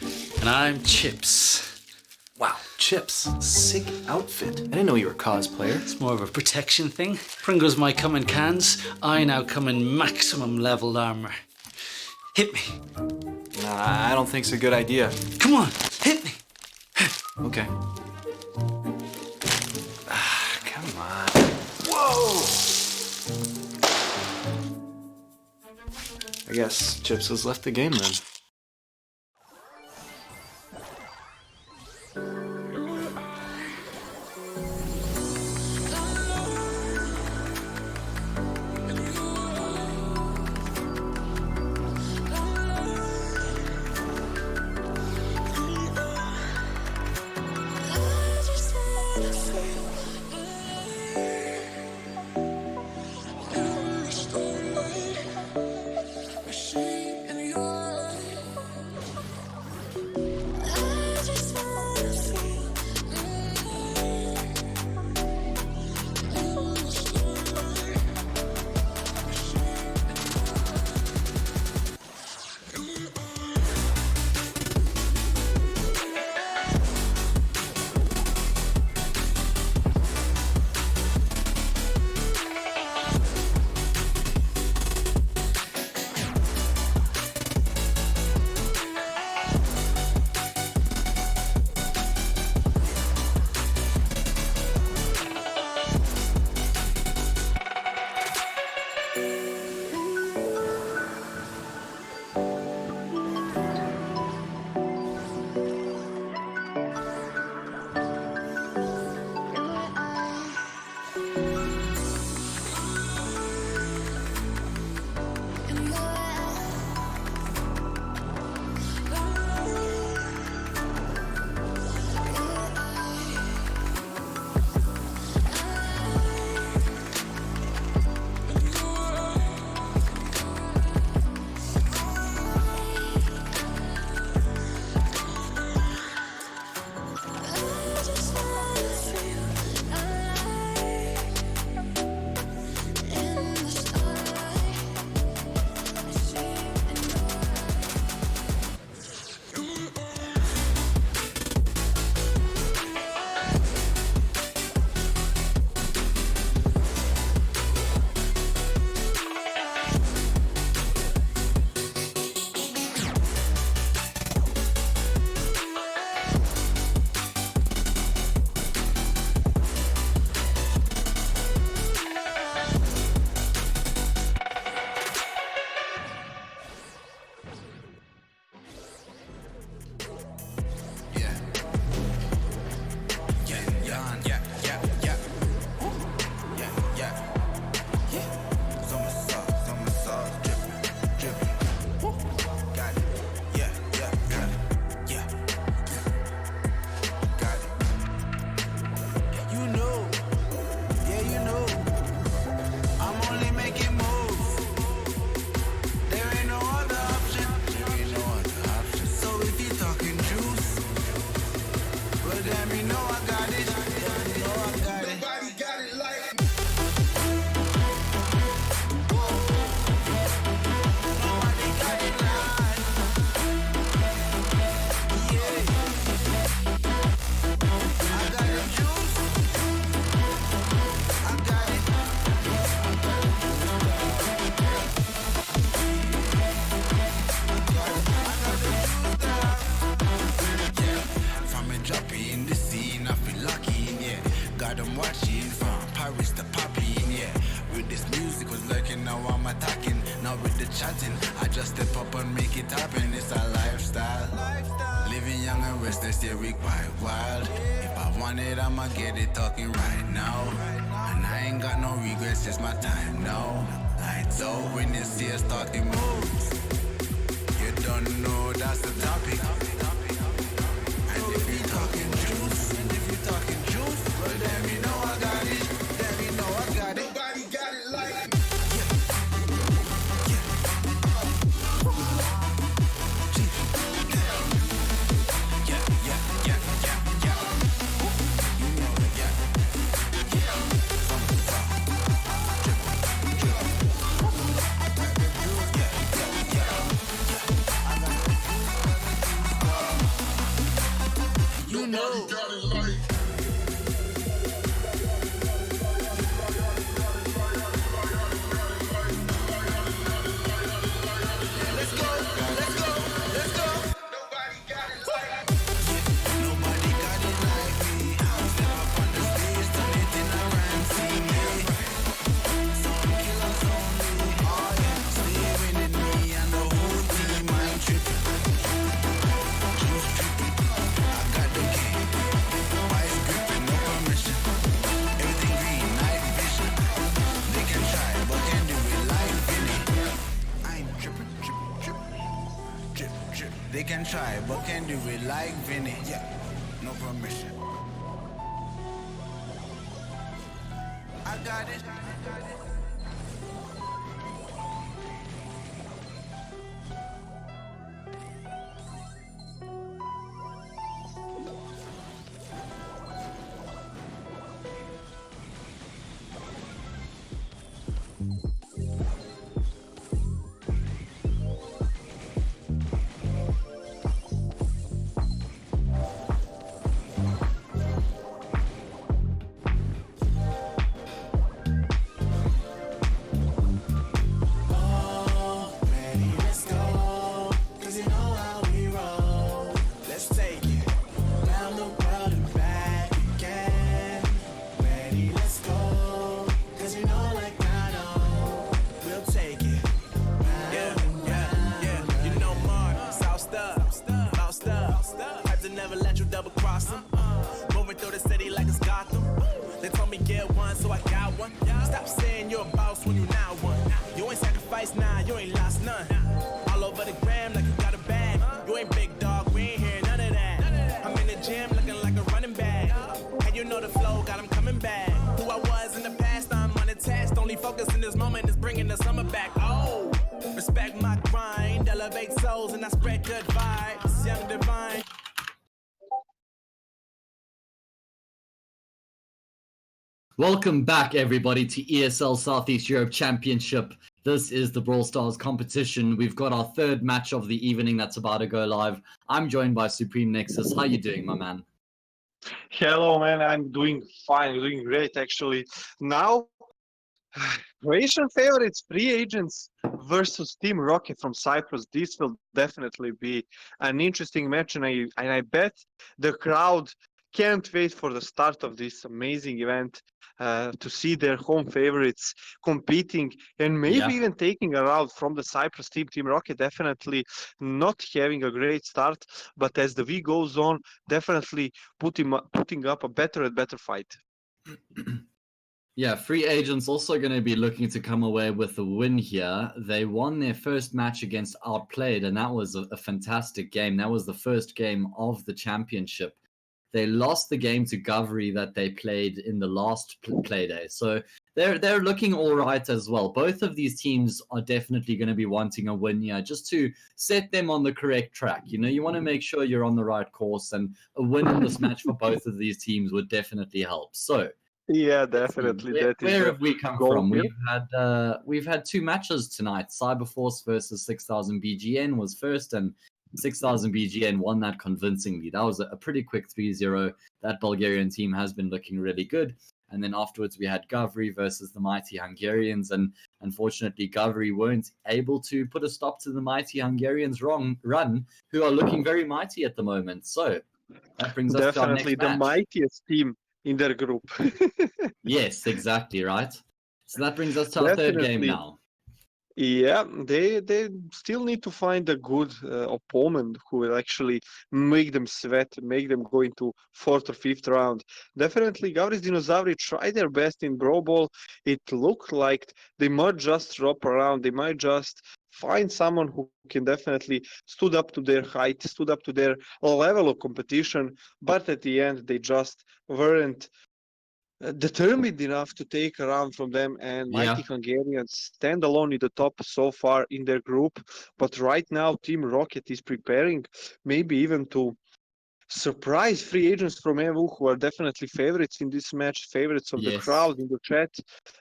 And I'm Chips. Wow, Chips, sick outfit. I didn't know you were a cosplayer. It's more of a protection thing. Pringles might come in cans. I now come in maximum leveled armor. Hit me. Nah, I don't think it's a good idea. Come on, hit me. Okay. Come on. Whoa! I guess Chips has left the game then. chatting. I just step up and make it happen. It's a lifestyle. Living young and restless, yeah, we quite wild. If I want it, I'ma get it talking right now. And I ain't got no regrets, it's my time now. Lights out when you see us talking moves. You don't know that's the topic. And if you talking juice, well then you know I got it. Then you know I got it. Nobody got it like me. You know. Let's go. They can try, but can do it like Vinny. Yeah, no permission. I got it. Moving through the city like it's Gotham. They told me get one, so I got one. Stop saying you're a boss when you now one. You ain't sacrificed, nah, you ain't lost none. All over the gram like you got a bag. You ain't big dog, we ain't hear none of that. I'm in the gym looking like a running back. And you know the flow, got him coming back. Who I was in the past, I'm unattached. Only focus in this moment is bringing the summer back. Oh, respect my grind, elevate souls, and I spread good vibes. Young divine. Welcome back, everybody, to ESL Southeast Europe Championship. This is the Brawl Stars competition. We've got our third match of the evening that's about to go live. I'm joined by Supreme Nexus. How you doing, my man? Hello, man. I'm doing fine. Doing great, actually. Now, Croatian favorites, free agents versus Team Rocket from Cyprus. This will definitely be an interesting match, and I bet the crowd can't wait for the start of this amazing event to see their home favorites competing and maybe even taking a route from the Cyprus team. Team Rocket definitely not having a great start, but as the week goes on, definitely putting up a better and better fight. Yeah, free agents also going to be looking to come away with a win here. They won their first match against Outplayed, and that was a fantastic game. That was the first game of the championship. They lost the game to Garver that they played in the last play day. So they're looking all right as well. Both of these teams are definitely going to be wanting a win here just to set them on the correct track. You know, you want to make sure you're on the right course, and a win in this match for both of these teams would definitely help. So yeah, definitely. Where have we come from? We've had two matches tonight. Cyberforce versus 6000 BGN was first, and 6000 BGN won that convincingly. That was a pretty quick 3-0. That Bulgarian team has been looking really good. And then afterwards we had Garver versus the mighty Hungarians, and unfortunately Garver weren't able to put a stop to the mighty Hungarians' run, who are looking very mighty at the moment. So that brings us to our next match. Definitely the mightiest team in their group. Yes, exactly, right? So that brings us to our third game now. Yeah, they still need to find a good opponent who will actually make them sweat, make them go into fourth or fifth round. Definitely, Gavri's Dinosauri tried their best in Brawl. It looked like they might just drop around. They might just find someone who can definitely stood up to their height, stood up to their level of competition. But at the end, they just weren't determined enough to take a round from them, and mighty Hungarians stand alone in the top so far in their group. But right now Team Rocket is preparing maybe even to surprise free agents from EVU, who are definitely favorites in this match, favorites of the crowd in the chat,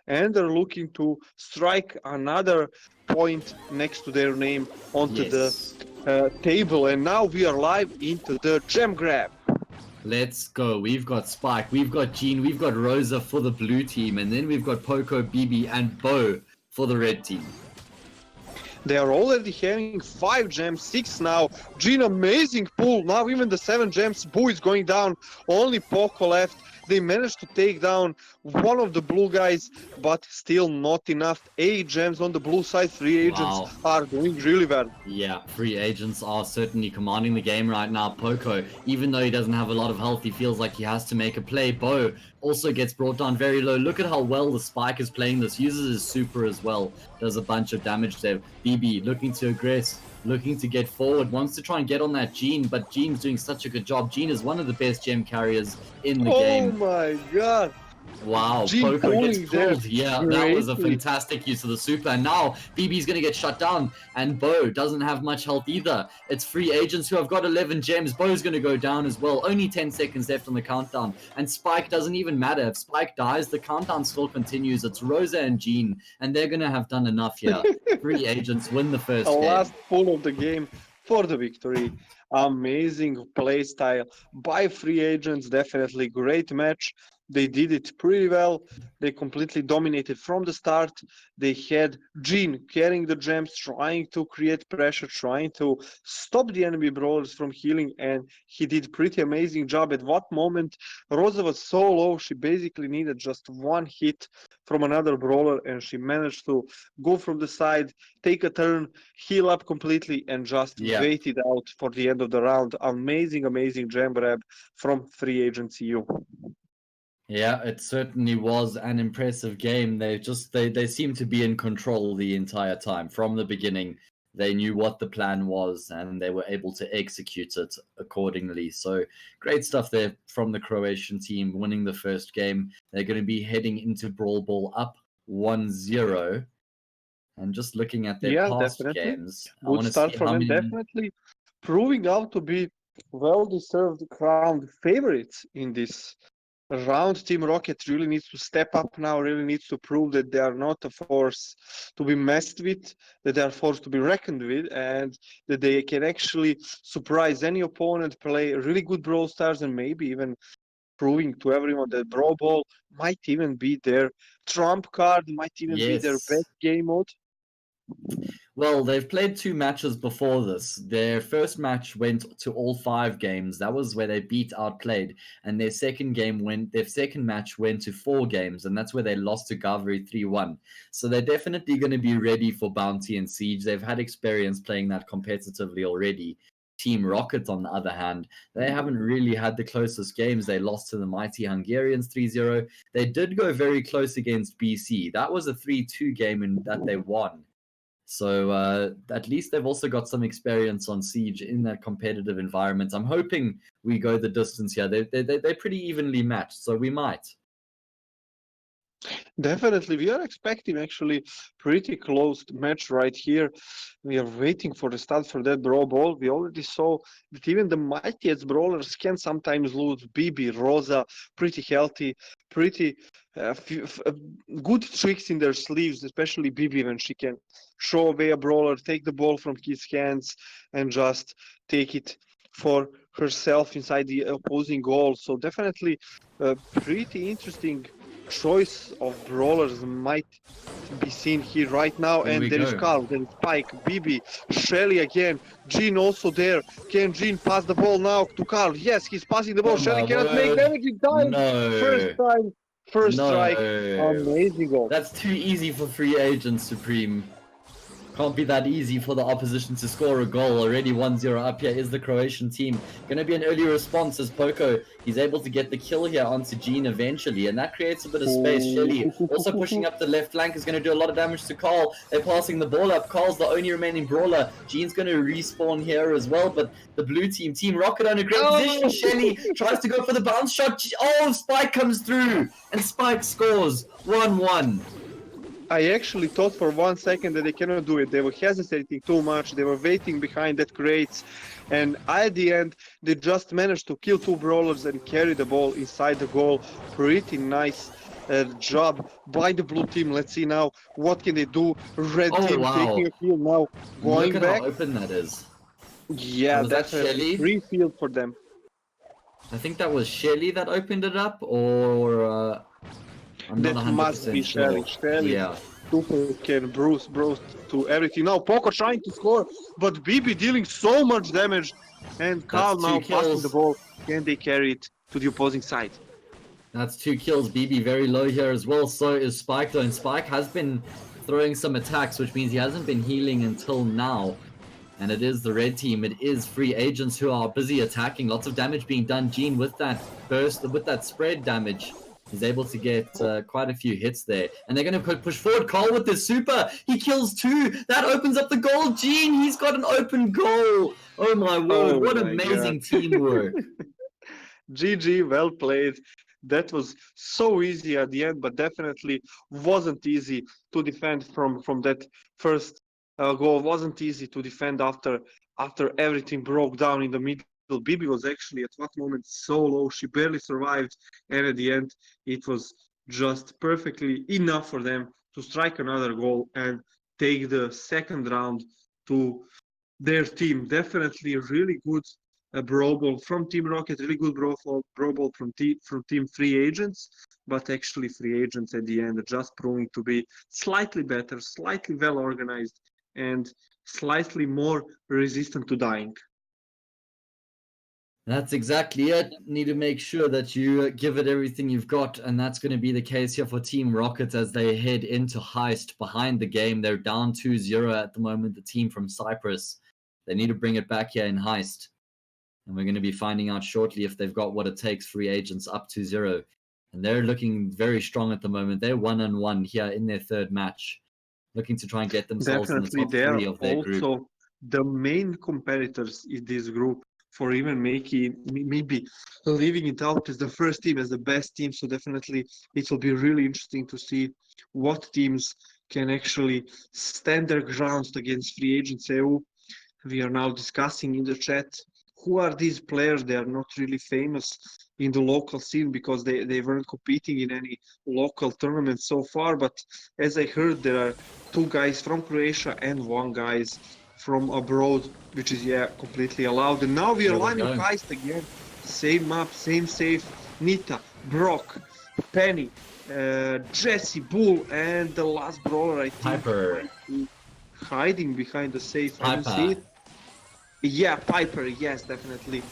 and they're looking to strike another point next to their name onto the table. And now we are live into the gem grab. Let's go. We've got Spike, we've got Gene, we've got Rosa for the blue team, and then we've got Poco, BB, and Bo for the red team. They are already having 5 gems, 6 now. Gene, amazing pull. Now even the 7 gems. Boo is going down. Only Poco left. They managed to take down one of the blue guys, but still not enough. 8 gems on the blue side. Free agents are doing really well. Yeah, free agents are certainly commanding the game right now. Poco, even though he doesn't have a lot of health, he feels like he has to make a play. Bo also gets brought down very low. Look at how well the Spike is playing this. Uses his super as well. Does a bunch of damage there. BB looking to aggress. looking to get forward, wants to try and get on that Gene, but Gene's doing such a good job. Gene is one of the best gem carriers in the game. Oh my god! Wow, Gene Poco gets pulling there pulled. Yeah, that was a greatly. fantastic use of the super. And now BB's going to get shut down, and Bo doesn't have much health either. It's free agents who have got 11 gems. Bo's going to go down as well. Only 10 seconds left on the countdown, and Spike doesn't even matter. If Spike dies, the countdown still continues. It's Rosa and Gene, and they're going to have done enough here. Free agents win the first The game. last pull of the game for the victory. Amazing play style by free agents. Definitely great match. They did it pretty well. They completely dominated from the start. They had Gene carrying the gems, trying to create pressure, trying to stop the enemy brawlers from healing, and he did pretty amazing job. At what moment Rosa was so low, she basically needed just one hit from another brawler, and she managed to go from the side, take a turn, heal up completely, and just wait it out for the end of the round. Amazing, amazing gem grab from free agent EU. Yeah, it certainly was an impressive game. They seemed to be in control the entire time. From the beginning, they knew what the plan was and they were able to execute it accordingly. So great stuff there from the Croatian team, winning the first game. They're going to be heading into Brawl Ball up 1-0. And just looking at their past games, Good start from them, definitely proving out to be well-deserved crowned favorites in this round. Team Rocket really needs to step up now, really needs to prove that they are not a force to be messed with, that they are a force to be reckoned with, and that they can actually surprise any opponent, play really good Brawl Stars, and maybe even proving to everyone that Brawl Ball might even be their trump card, might even be their best game mode. Well, they've played 2 matches before this. Their first match went to all 5 games. That was where they beat Outplayed. And their second match went to 4 games, and that's where they lost to Garver 3-1. So they're definitely going to be ready for Bounty and Siege. They've had experience playing that competitively already. Team Rocket, on the other hand, they haven't really had the closest games. They lost to the mighty Hungarians 3-0. They did go very close against BC. That was a 3-2 game that they won. So at least they've also got some experience on Siege in that competitive environment. I'm hoping we go the distance here. They're pretty evenly matched, so we might. Definitely, we are expecting actually pretty close match right here. We are waiting for the start for that Brawl Ball. We already saw that even the mightiest brawlers can sometimes lose. BB, Rosa, pretty healthy, pretty good tricks in their sleeves, especially BB when she can show away a brawler, take the ball from his hands, and just take it for herself inside the opposing goal. So definitely a pretty interesting choice of brawlers might be seen here right now. And there is Carl, there is Spike, BB, Shelly again, Gene also there. Can Gene pass the ball now to Carl? Yes, he's passing the ball. Shelly cannot make damage in time. First strike. Amazing goal. That's too easy for free agents, Supreme. Can't be that easy for the opposition to score a goal. Already 1-0 up here is the Croatian team. Going to be an early response as Poco, he's able to get the kill here onto Gene eventually, and that creates a bit of space. Shelly also pushing up the left flank is going to do a lot of damage to Carl. They're passing the ball up. Carl's the only remaining brawler. Gene's going to respawn here as well, but the blue team, Team Rocket, on a great position. Shelly tries to go for the bounce shot. Oh, Spike comes through, and Spike scores 1-1. I actually thought for 1 second that they cannot do it. They were hesitating too much. They were waiting behind that crates. And at the end, they just managed to kill 2 brawlers and carry the ball inside the goal. Pretty nice job by the blue team. Let's see now, what can they do? Red team taking a kill now. Going Look at back. how open that is. Yeah, that's a free field for them. I think that was Shelly that opened it up, or... I'm that not must be sure. Shelly. Yeah. Super can bruise to everything. Now Poco trying to score, but BB dealing so much damage. And Carl now passing the ball. Can they carry it to the opposing side? That's 2 kills. BB very low here as well. So is Spike though. And Spike has been throwing some attacks, which means he hasn't been healing until now. And it is the red team. It is free agents who are busy attacking. Lots of damage being done. Gene with that burst, with that spread damage. He's able to get quite a few hits there. And they're going to push forward. Cole with the super. He kills 2. That opens up the goal. Gene, he's got an open goal. Oh my word. What amazing teamwork. GG, well played. That was so easy at the end, but definitely wasn't easy to defend from that first goal. Wasn't easy to defend after everything broke down in the middle. Bibi was actually at what moment so low, she barely survived, and at the end it was just perfectly enough for them to strike another goal and take the second round to their team. Definitely really good Brawl Ball from Team Rocket, really good Brawl Ball from Team Free Agents, but actually Free Agents at the end just proving to be slightly better, slightly well organized, and slightly more resistant to dying. That's exactly it. Need to make sure that you give it everything you've got, and that's going to be the case here for Team Rocket as they head into Heist behind the game. They're down 2-0 at the moment, the team from Cyprus. They need to bring it back here in Heist. And we're going to be finding out shortly if they've got what it takes. Free Agents up 2-0. And they're looking very strong at the moment. They're 1-1 here in their third match, looking to try and get themselves Definitely, in the top 3 of their group. Also the main competitors in this group for even making, maybe leaving it out as the first team, as the best team. So definitely it will be really interesting to see what teams can actually stand their grounds against Free Agents EU. We are now discussing in the chat who are these players. They are not really famous in the local scene because they weren't competing in any local tournaments so far. But as I heard, there are 2 guys from Croatia and 1 guy from abroad, which is completely allowed. And now we are lining Heist again. Same map, same safe. Nita, Brock, Penny, Jesse, Bull, and the last brawler, I think, Piper. hiding behind the safe. Piper. I don't see it. Yeah, Piper. Yes, definitely.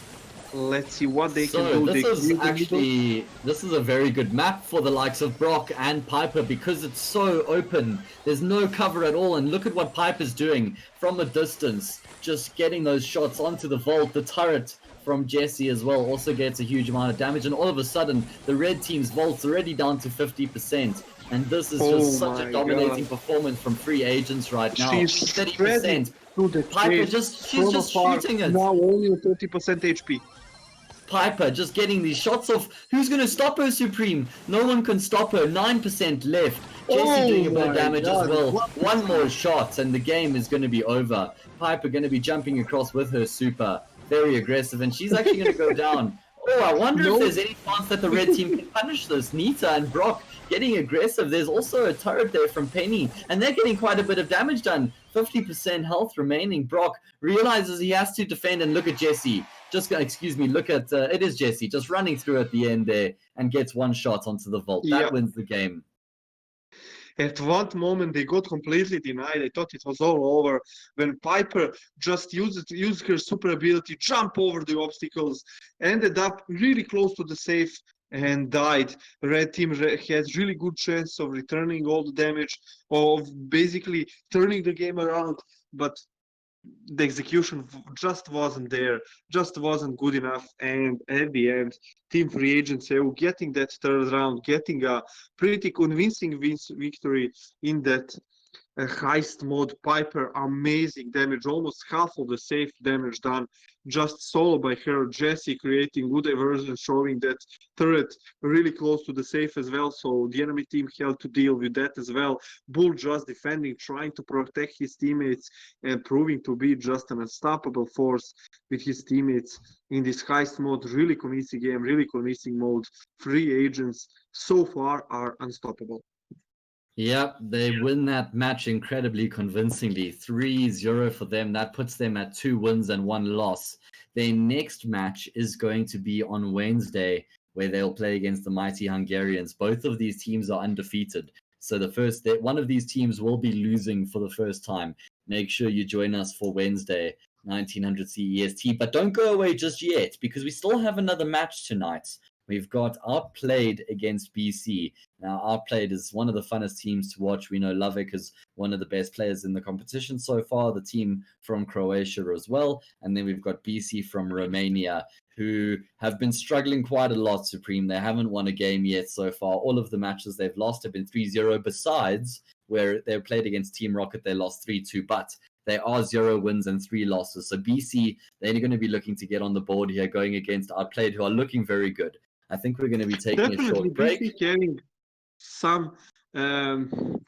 Let's see what they can do. This is a very good map for the likes of Brock and Piper because it's so open. There's no cover at all, and look at what Piper's doing from a distance, just getting those shots onto the vault. The turret from Jesse as well also gets a huge amount of damage, and all of a sudden the red team's vault's already down to 50%. And this is just such a dominating performance from Free Agents right now. 30%. Piper she's just shooting it. Now only 30% HP. Piper just getting these shots off. Who's going to stop her, Supreme? No one can stop her. 9% left. Jesse doing a bit of damage as well. 1 more shot and the game is going to be over. Piper going to be jumping across with her super. Very aggressive, and she's actually going to go down. Oh, I wonder if there's any chance that the red team can punish this. Nita and Brock getting aggressive. There's also a turret there from Penny, and they're getting quite a bit of damage done. 50% health remaining. Brock realizes he has to defend, and look at Jesse. Look at, it is Jesse, just running through at the end there, and gets 1 shot onto the vault. That wins the game. At one moment, they got completely denied. I thought it was all over when Piper just used her super ability, jump over the obstacles, ended up really close to the safe and died. Red team has really good chance of returning all the damage, of basically turning the game around, but the execution just wasn't there, just wasn't good enough. And at the end, Team Free Agents getting that third round, getting a pretty convincing victory in that Heist mode. Piper, amazing damage, almost half of the safe damage done just solo by her. Jesse creating good diversion, showing that turret really close to the safe as well, so the enemy team had to deal with that as well. Bull just defending, trying to protect his teammates and proving to be just an unstoppable force with his teammates in this Heist mode. Really convincing game, really convincing mode. Free Agents so far are unstoppable. Yep, they win that match incredibly convincingly. 3-0 for them. That puts them at 2 wins and 1 loss. Their next match is going to be on Wednesday, where they'll play against the mighty Hungarians. Both of these teams are undefeated. So one of these teams will be losing for the first time. Make sure you join us for Wednesday, 1900 CEST. But don't go away just yet, because we still have another match tonight. we've got Outplayed against BC. Now, Outplayed is one of the funnest teams to watch. We know Lovic is one of the best players in the competition so far, the team from Croatia as well. And then we've got BC from Romania, who have been struggling quite a lot, Supreme. They haven't won a game yet so far. All of the matches they've lost have been 3-0, besides where they played against Team Rocket, they lost 3-2. But they are 0 wins and 3 losses. So BC, they're going to be looking to get on the board here, going against Outplayed, who are looking very good. I think we're going to be taking a short break. BC having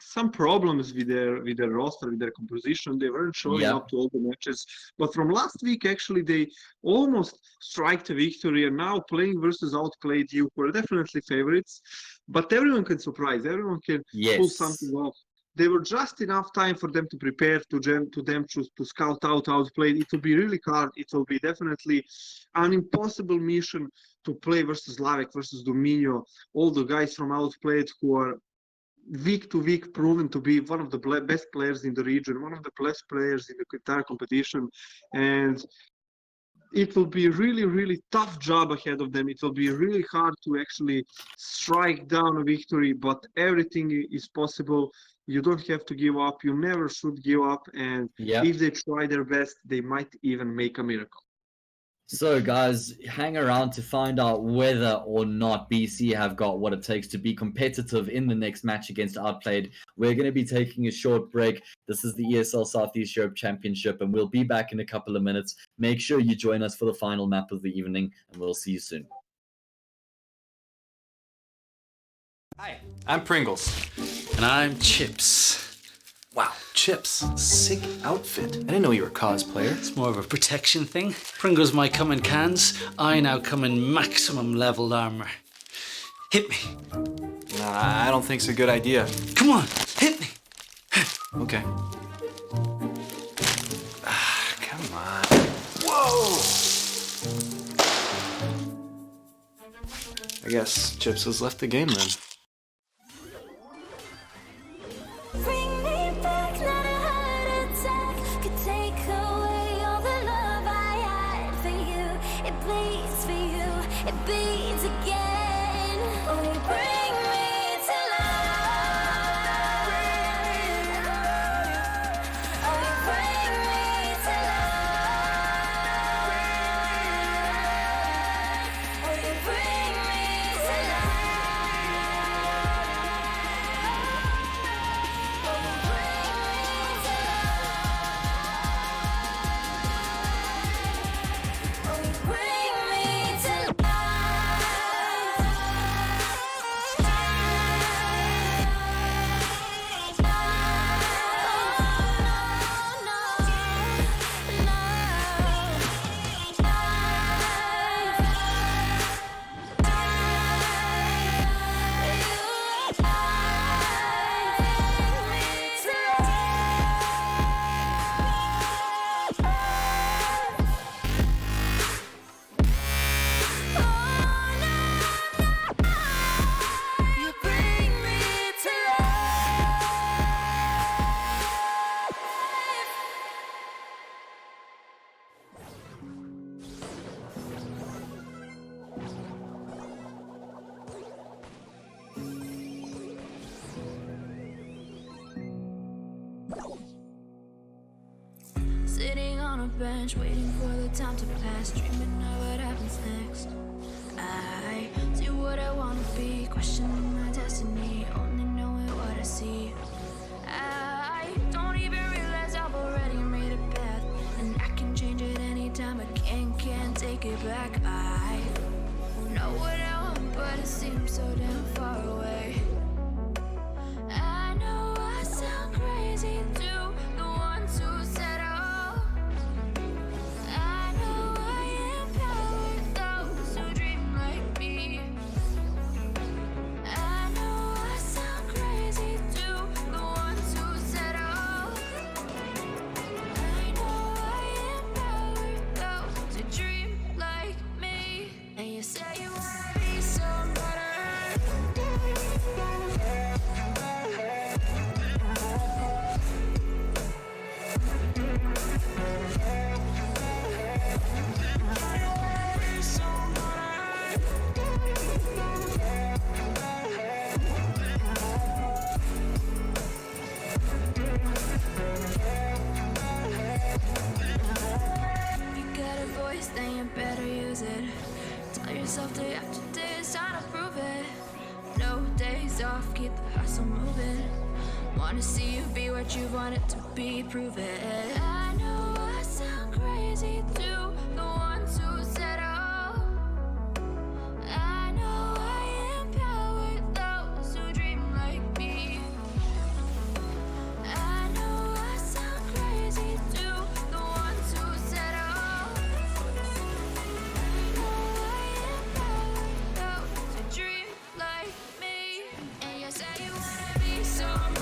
some problems with their roster, with their composition. They weren't showing up to all the matches. But from last week, actually, they almost striked a victory. And now playing versus Outplayed, you were definitely favorites. But everyone can surprise. Everyone can pull something off. There were just enough time for them to prepare, to scout out Outplayed. It will be really hard. It will be definitely an impossible mission to play versus Lavek, versus Dominio, all the guys from Outplayed who are week to week proven to be one of the best players in the region, one of the best players in the entire competition. And it will be a really, really tough job ahead of them. It will be really hard to actually strike down a victory, but everything is possible. You don't have to give up. You never should give up. And if they try their best, they might even make a miracle. So, guys, hang around to find out whether or not BC have got what it takes to be competitive in the next match against Outplayed. We're going to be taking a short break. This is the ESL Southeast Europe Championship, and we'll be back in a couple of minutes. Make sure you join us for the final map of the evening, and we'll see you soon. Hi, I'm Pringles. And I'm Chips. Wow, Chips, sick outfit. I didn't know you were a cosplayer. It's more of a protection thing. Pringles might come in cans. I now come in maximum leveled armor. Hit me. Nah, I don't think it's a good idea. Come on, hit me. Okay. Come on. Whoa! I guess Chips has left the game then. Bring me back, not a heart attack could take away all the love I had for you. It bleeds for you, it beats again. Oh, you bring me to life. Oh, you bring me to life. Oh, you bring me to life. Sitting on a bench, waiting for the time to pass, dreaming of what happens next. I see what I wanna be, questioning my destiny, only knowing what I see. I don't even realize I've already made a path, and I can change it anytime. I can't take it back. I know what I want, but it seems so damn far away. I know I sound crazy to the ones who said I know I empower those who dream like me. I know I sound crazy to the ones who said I know I empower those who dream like me. And you say you wanna be somebody. myself day after day, it's time to prove it. No days off, keep the hustle moving. Wanna see you be what you want it to be, prove it. I know I sound crazy to the ones who said oh. I know I empower those who dream like me. I know I sound crazy to the ones who said oh. I know I empower those who dream like me. And you say you wanna be somebody.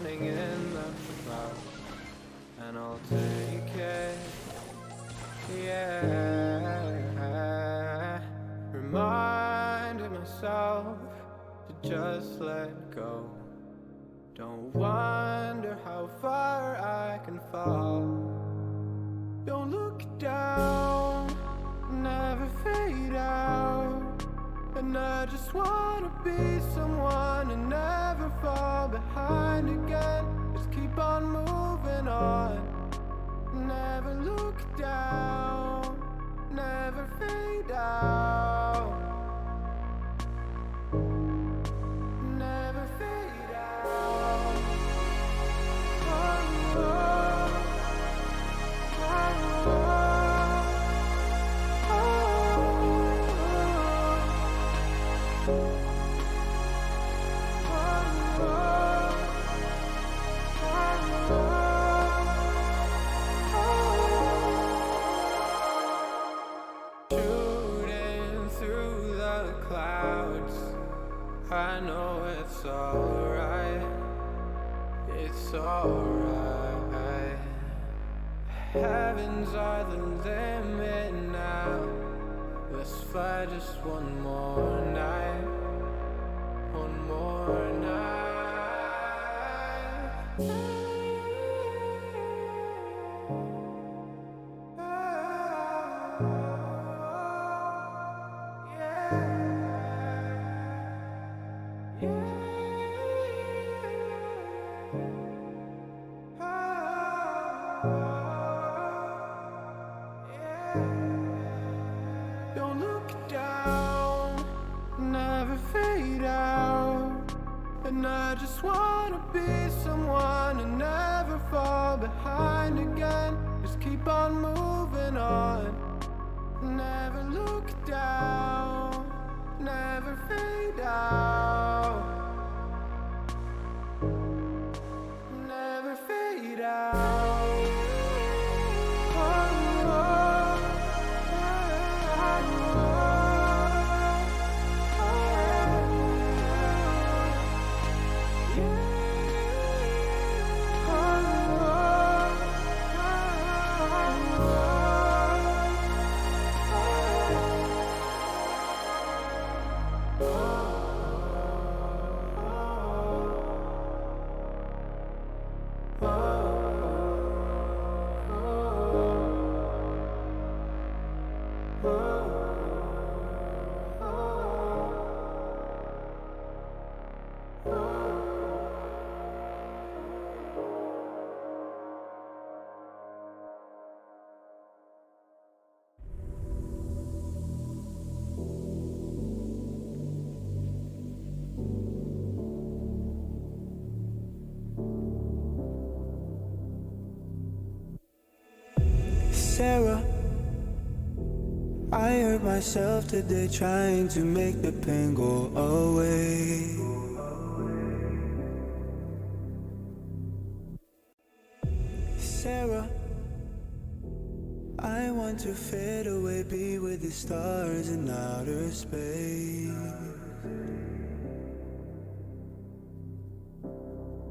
In the clouds, and I'll take it, yeah. Reminding myself to just let go. Don't wonder how far I can fall. Don't look down, never fade out. And I just wanna be someone and never fall behind again. Just keep on moving on. Never look down, never fade out. Never fade out. Oh, oh, oh, oh. Shooting through the clouds, I know it's alright, it's alright. Heavens are the limit now. Let's fly just one more night, one more night. Don't look down, never fade out. And I just wanna be someone and never fall behind again. Just keep on moving on. Never look down, never fade out. Never fade out. Sarah, I hurt myself today trying to make the pain go away. Sarah, I want to fade away, be with the stars in outer space.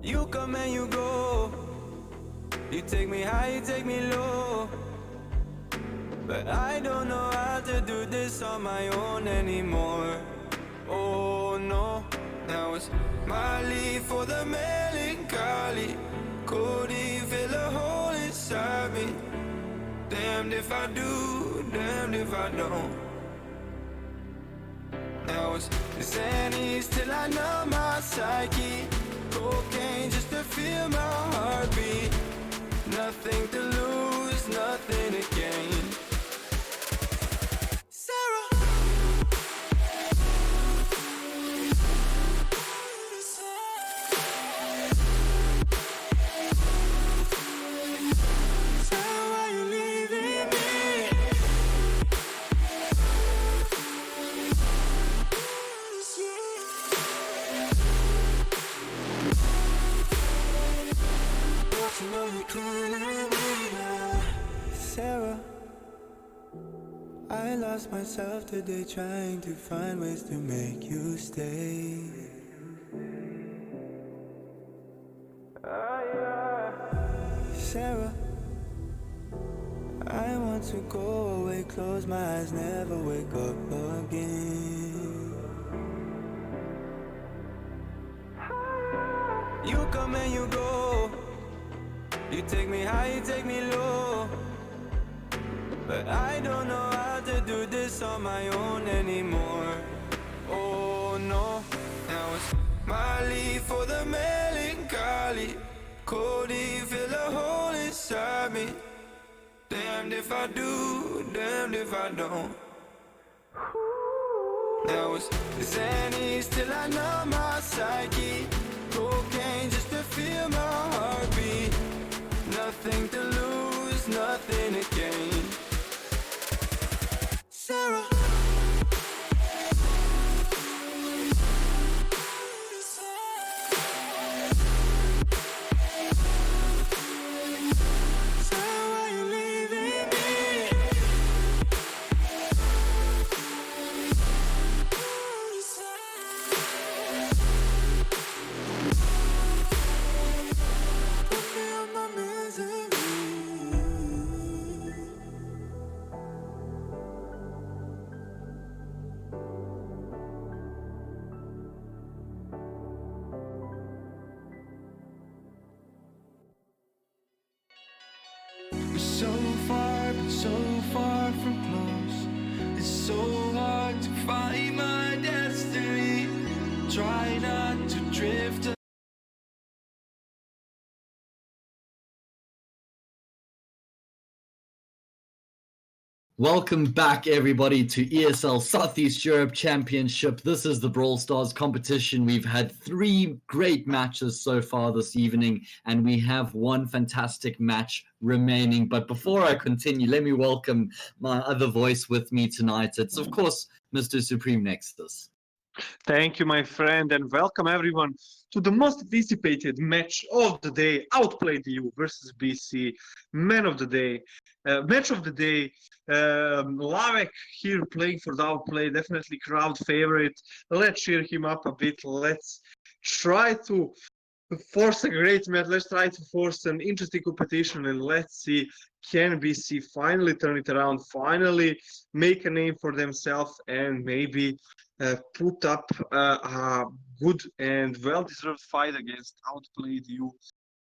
You come and you go, you take me high, you take me low, but I don't know how to do this on my own anymore. Oh no, now it's Molly for the melancholy. Cody fill a hole inside me. Damned if I do, damned if I don't. Now it's Xannies till I numb my psyche. Cocaine just to feel my heartbeat. Nothing to lose, nothing to gain. Sarah, Sarah, why you leaving me? Sarah, I lost myself today trying to find ways to make you stay. Sarah, I want to go away, close my eyes, never wake up again. You come and you go, you take me high, you take me low, but I don't know how to do this on my own anymore. Oh no, now it's Molly for the melancholy. Cody fill a hole inside me. Damned if I do, damned if I don't. Now it's Xannies till I numb my psyche. Cocaine just to feel my heartbeat. Nothing to lose, nothing to gain. Sarah, Sarah, why you leaving me? Put me on my misery. We're so far, but so far from close. It's so hard to find my destiny. Try not to drift. Welcome back, everybody, to ESL Southeast Europe Championship. This is the Brawl Stars competition. We've had 3 great matches so far this evening, and we have one fantastic match remaining. But before I continue, let me welcome my other voice with me tonight. It's, of course, Mr. Supreme Nexus. Thank you, my friend, and welcome everyone to the most anticipated match of the day, Outplayed EU versus BC, man of the day, match of the day. Lavek here playing for the Outplay, definitely crowd favorite. Let's cheer him up a bit. Let's try to force a great match. Let's try to force an interesting competition, and let's see, can BC finally turn it around, finally make a name for themselves, and maybe put up a good and well-deserved fight against Outplayed EU,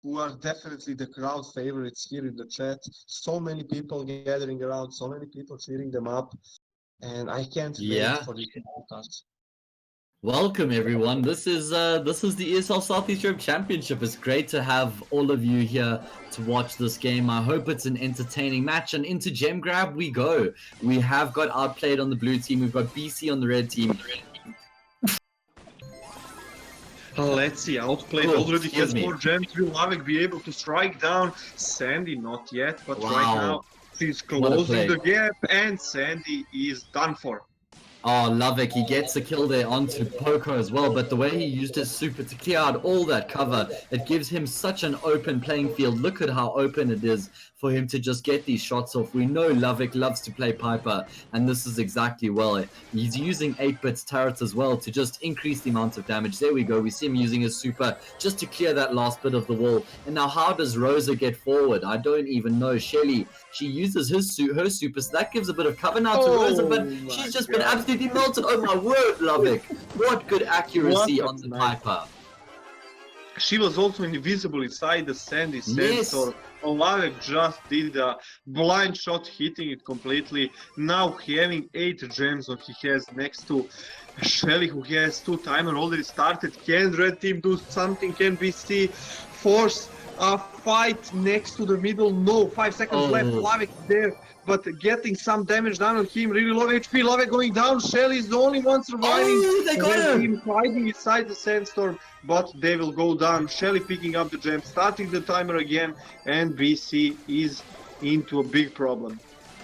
who are definitely the crowd favorites here in the chat. So many people gathering around, so many people cheering them up, and I can't wait for this podcast. Welcome, everyone. This is the ESL Southeast Europe Championship. It's great to have all of you here to watch this game. I hope it's an entertaining match. And into Gem Grab we go. We have got Outplayed on the blue team. We've got BC on the red team. Let's see, Outplayed already has more gems. Will Lavek be able to strike down Sandy? Not yet, but right now he's closing the gap, and Sandy is done for. Oh, Lovick, he gets a kill there onto Poco as well, but the way he used his super to clear out all that cover, it gives him such an open playing field. Look at how open it is for him to just get these shots off. We know Lovick loves to play Piper, and this is exactly well. He's using 8-bits turrets as well to just increase the amount of damage. There we go. We see him using his super just to clear that last bit of the wall. And now how does Rosa get forward? I don't even know. Shelly, she uses her super, so that gives a bit of cover now to Rosa, but she's just been absolutely melted. Oh my word, Lovick. What good accuracy on the Piper. She was also invisible inside the sandy sensor. Lovick just did a blind shot, hitting it completely. Now having 8 gems what he has next to Shelly, who has 2 timer already started. Can Red Team do something? Can BC force a fight next to the middle? No, 5 seconds left. Lovick there, but getting some damage down on him. Really low HP. Lovick going down. Shelly is the only one surviving. They got him hiding inside the sandstorm, but they will go down. Shelly picking up the gem, starting the timer again, and BC is into a big problem.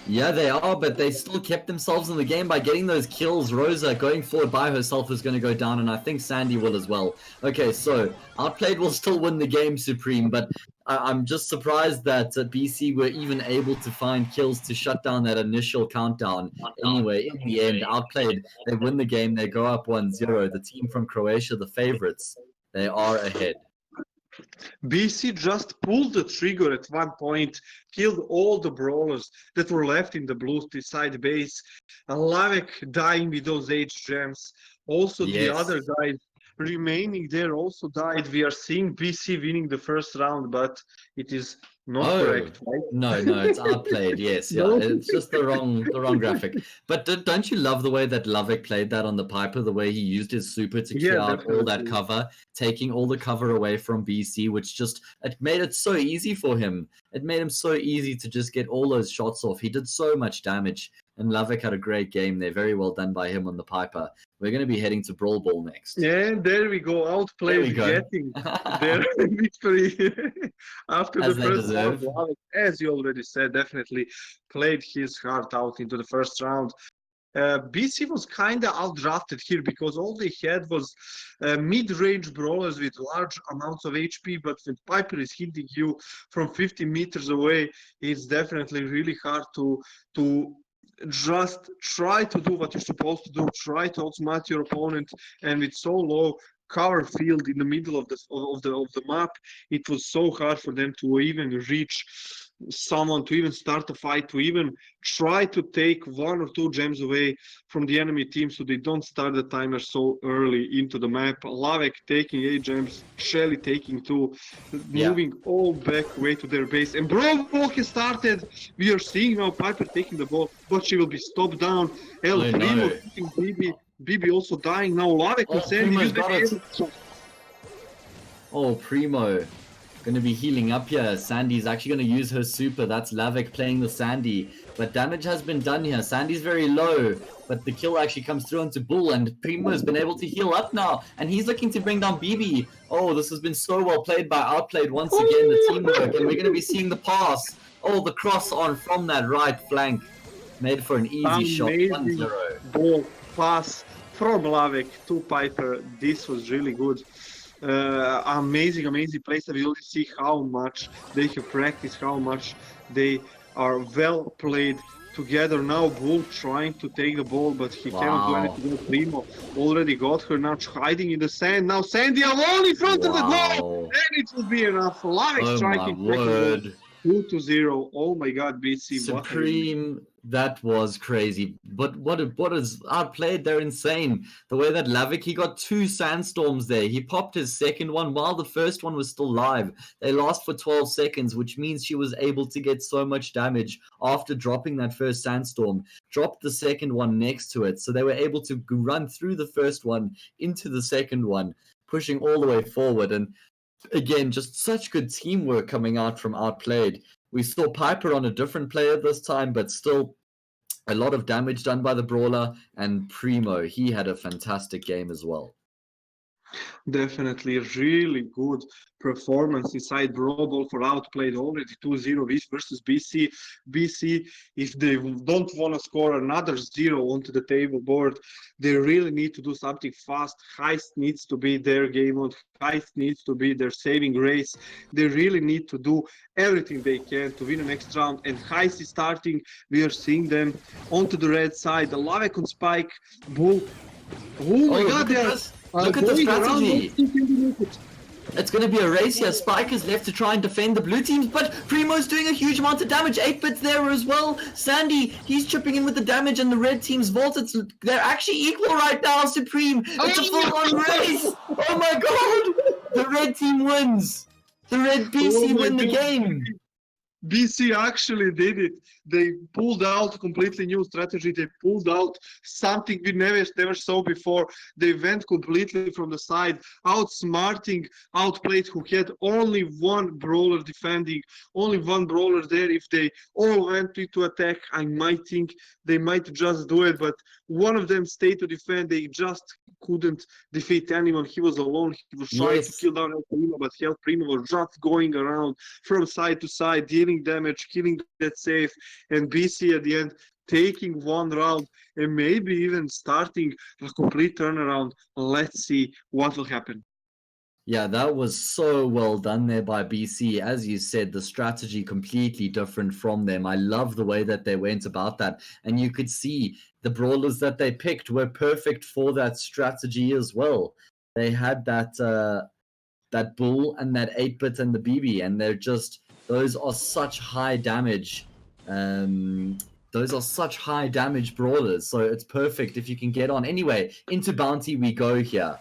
Yeah, they are, but they still kept themselves in the game by getting those kills. Rosa going forward by herself is going to go down, and I think Sandy will as well. Okay, so Outplayed will still win the game, Supreme, but I'm just surprised that BC were even able to find kills to shut down that initial countdown. Anyway, in the end, Outplayed, they win the game. They go up 1-0. The team from Croatia, the favorites, they are ahead. BC just pulled the trigger at one point, killed all the brawlers that were left in the blue side base. Lovick dying with those 8 gems. Also, the other guys remaining there also died. We are seeing BC winning the first round, but it is not correct, right? No, it's Outplayed. Yes, yeah, it's just the wrong graphic. But don't you love the way that Lovick played that on the Piper? The way he used his super to clear out all that cover, taking all the cover away from BC, which just it made it so easy for him. It made him so easy to just get all those shots off. He did so much damage, and Lovick had a great game there. Very well done by him on the Piper. We're going to be heading to Brawl Ball next. And there we go. Outplayed getting their victory after As the first round. As you already said, definitely played his heart out into the first round. BC was kind of outdrafted here because all they had was mid-range brawlers with large amounts of HP, but when Piper is hitting you from 50 meters away, it's definitely really hard to just try to do what you're supposed to do, try to outsmart your opponent, and with so low cover field in the middle of the map, it was so hard for them to even reach someone, to even start a fight, to even try to take 1 or 2 gems away from the enemy team so they don't start the timer so early into the map. Lovick taking 8 gems, Shelly taking 2, moving all back way to their base, and Brawl has started. We are seeing now Piper taking the ball, but she will be stopped down. Primo taking BB also dying now. Lovick and Sandy. Primo going to be healing up here. Sandy's actually going to use her super. That's Lovick playing the Sandy. But damage has been done here. Sandy's very low, but the kill actually comes through onto Bull, and Primo has been able to heal up now, and he's looking to bring down BB. Oh, this has been so well played by Outplayed once again, the teamwork, and we're going to be seeing the pass. Oh, the cross on from that right flank. Made for an easy shot. 1-0. Ball pass from Lovick to Piper. This was really good. Amazing place. We already see how much they have practiced, how much they are well played together. Now Bull trying to take the ball, but he cannot do anything. Primo already got her, now hiding in the sand. Now Sandy alone in front of the goal, and it will be enough. Lovick striking 2-0. Oh my god, BC. Supreme, that was crazy. But what is Outplayed? They're insane. The way that Lovick, he got 2 sandstorms there. He popped his second one while the first one was still live. They last for 12 seconds, which means she was able to get so much damage after dropping that first sandstorm. Dropped the second one next to it. So they were able to run through the first one into the second one, pushing all the way forward. And again, just such good teamwork coming out from Outplayed. We saw Piper on a different player this time, but still a lot of damage done by the Brawler. And Primo, he had a fantastic game as well. Definitely a really good performance inside Brawl for Outplayed already 2-0 versus BC. BC, if they don't want to score another zero onto the table board, they really need to do something fast. Heist needs to be their game mode. Heist needs to be their saving grace. They really need to do everything they can to win the next round. And Heist is starting. We are seeing them onto the red side. The Lavek on Spike. Bull. Oh my God, they are Look at the going around. strategy. It's going to be a race here. Spike is left to try and defend the blue teams, but Primo's doing a huge amount of damage. 8-Bit's there as well. Sandy, he's chipping in with the damage, and the red team's vault. They're actually equal right now, Supreme. It's a full-on race. Oh my God. The red team wins. The red BC win the game. BC actually did it. They pulled out a completely new strategy. They pulled out something we never saw before. They went completely from the side, outsmarting Outplayed, who had only one brawler defending, only one brawler there. If they all went into attack, I might think they might just do it, but one of them stayed to defend. They just couldn't defeat anyone. He was alone. He was trying to kill down El Primo, but El Primo was just going around from side to side, dealing damage, killing that safe, and BC at the end taking one round and maybe even starting a complete turnaround. Let's see what will happen. Yeah, that was so well done there by BC. As you said, the strategy completely different from them. I love the way that they went about that. And you could see the brawlers that they picked were perfect for that strategy as well. They had that that Bull and that 8-Bit and the BB, and they're just, those are such high damage. Those are such high damage brawlers. So it's perfect if you can get on. Anyway, into Bounty we go here.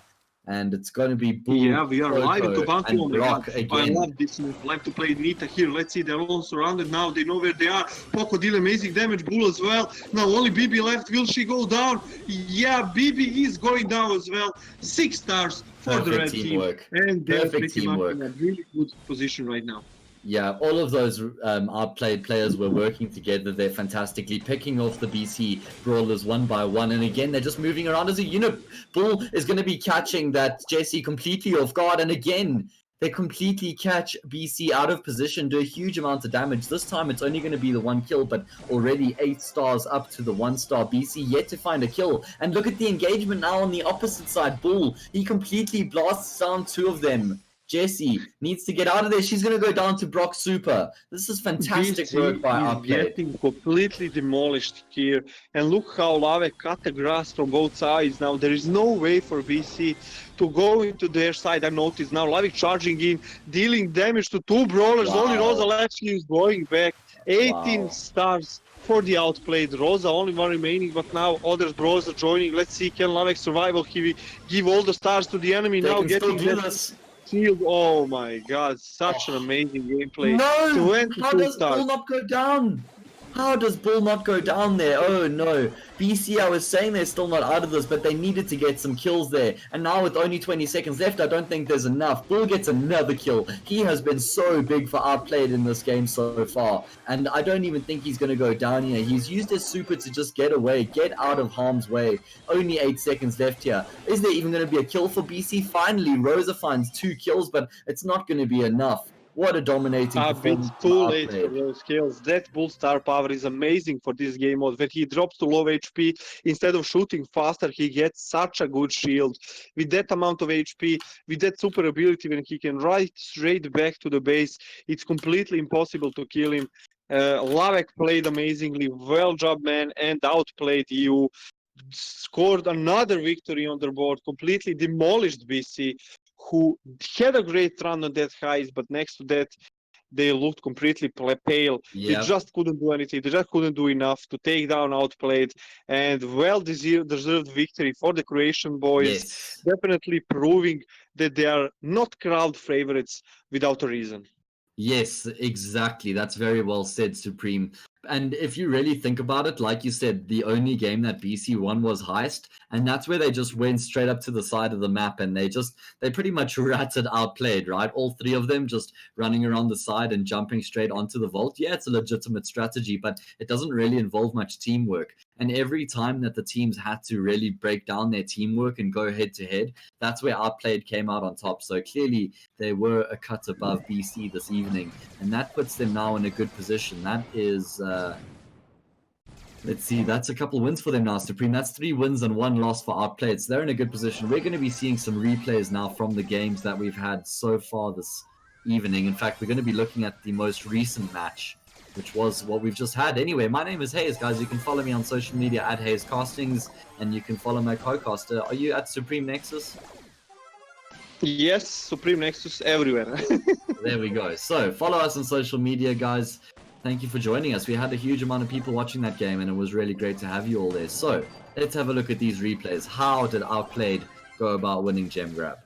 And it's going to be Bull, yeah, we are live into Bounty. and Brock again. I love this move. Like to play Nita here. Let's see, they're all surrounded now. They know where they are. Poco deal amazing damage. Bull as well. Now only BB left. Will she go down? Yeah, BB is going down as well. 6 stars for the red team. And they're pretty much in a really good position right now. Yeah, all of those Outplayed players were working together there fantastically, picking off the BC brawlers one by one. And again, they're just moving around as a unit. Bull is going to be catching that Jesse completely off guard. And again, they completely catch BC out of position, do a huge amount of damage. This time, it's only going to be the 1 kill, but already 8 stars up to the 1-star. BC yet to find a kill. And look at the engagement now on the opposite side. Bull, he completely blasts down 2 of them. Jessie needs to get out of there. She's going to go down to Brock Super. This is fantastic work by Outplayed. Getting completely demolished here. And look how Lave cut the grass from both sides. Now there is no way for BC to go into their side. I noticed now Lave charging in, dealing damage to 2 brawlers. Wow. Only Rosa left. She is going back. 18 stars for the Outplayed. Rosa only one remaining, but now other brawlers are joining. Let's see, can Lavek survive? Will he give all the stars to the enemy? They now can getting still do that this. shield. Oh my God, such an amazing gameplay. No! How does stars. Bull not go down? How does Bull not go down there? Oh no. BC, I was saying they're still not out of this, but they needed to get some kills there. And now with only 20 seconds left, I don't think there's enough. Bull gets another kill. He has been so big for Outplayed in this game so far. And I don't even think he's going to go down here. He's used his super to just get away, get out of harm's way. Only 8 seconds left here. Is there even going to be a kill for BC? Finally, Rosa finds 2 kills, but it's not going to be enough. What a dominating performance. It's too late for those kills. That Bull star power is amazing for this game mode. When he drops to low HP, instead of shooting faster, he gets such a good shield. With that amount of HP, with that super ability, when he can ride straight back to the base, it's completely impossible to kill him. Lavek played amazingly. Well job, man, and Outplayed you. Scored another victory on the board, completely demolished BC, who had a great run on that Heist, but next to that, they looked completely pale. Yep. They just couldn't do anything. They just couldn't do enough to take down Outplayed. And well-deserved victory for the Croatian boys. Yes. Definitely proving that they are not crowd favorites without a reason. Yes, exactly. That's very well said, Supreme. And if you really think about it, like you said, the only game that BC won was Heist, and that's where they just went straight up to the side of the map and they pretty much ratted Outplayed, right? All three of them just running around the side and jumping straight onto the vault. Yeah, it's a legitimate strategy, but it doesn't really involve much teamwork. And every time that the teams had to really break down their teamwork and go head to head, that's where Outplayed came out on top. So clearly they were a cut above BC this evening, and that puts them now in a good position. That is, let's see, that's a couple wins for them now, Supreme. That's 3 wins and 1 loss for Outplayed. So they're in a good position. We're going to be seeing some replays now from the games that we've had so far this evening. In fact, we're going to be looking at the most recent match, which was what we've just had. Anyway, my name is Hayes, guys. You can follow me on social media at Hayes Castings, and you can follow my co-caster. Are you at Supreme Nexus? Yes, Supreme Nexus everywhere. There we go. So follow us on social media, guys. Thank you for joining us. We had a huge amount of people watching that game, and it was really great to have you all there. So let's have a look at these replays. How did Outplayed go about winning Gem Grab?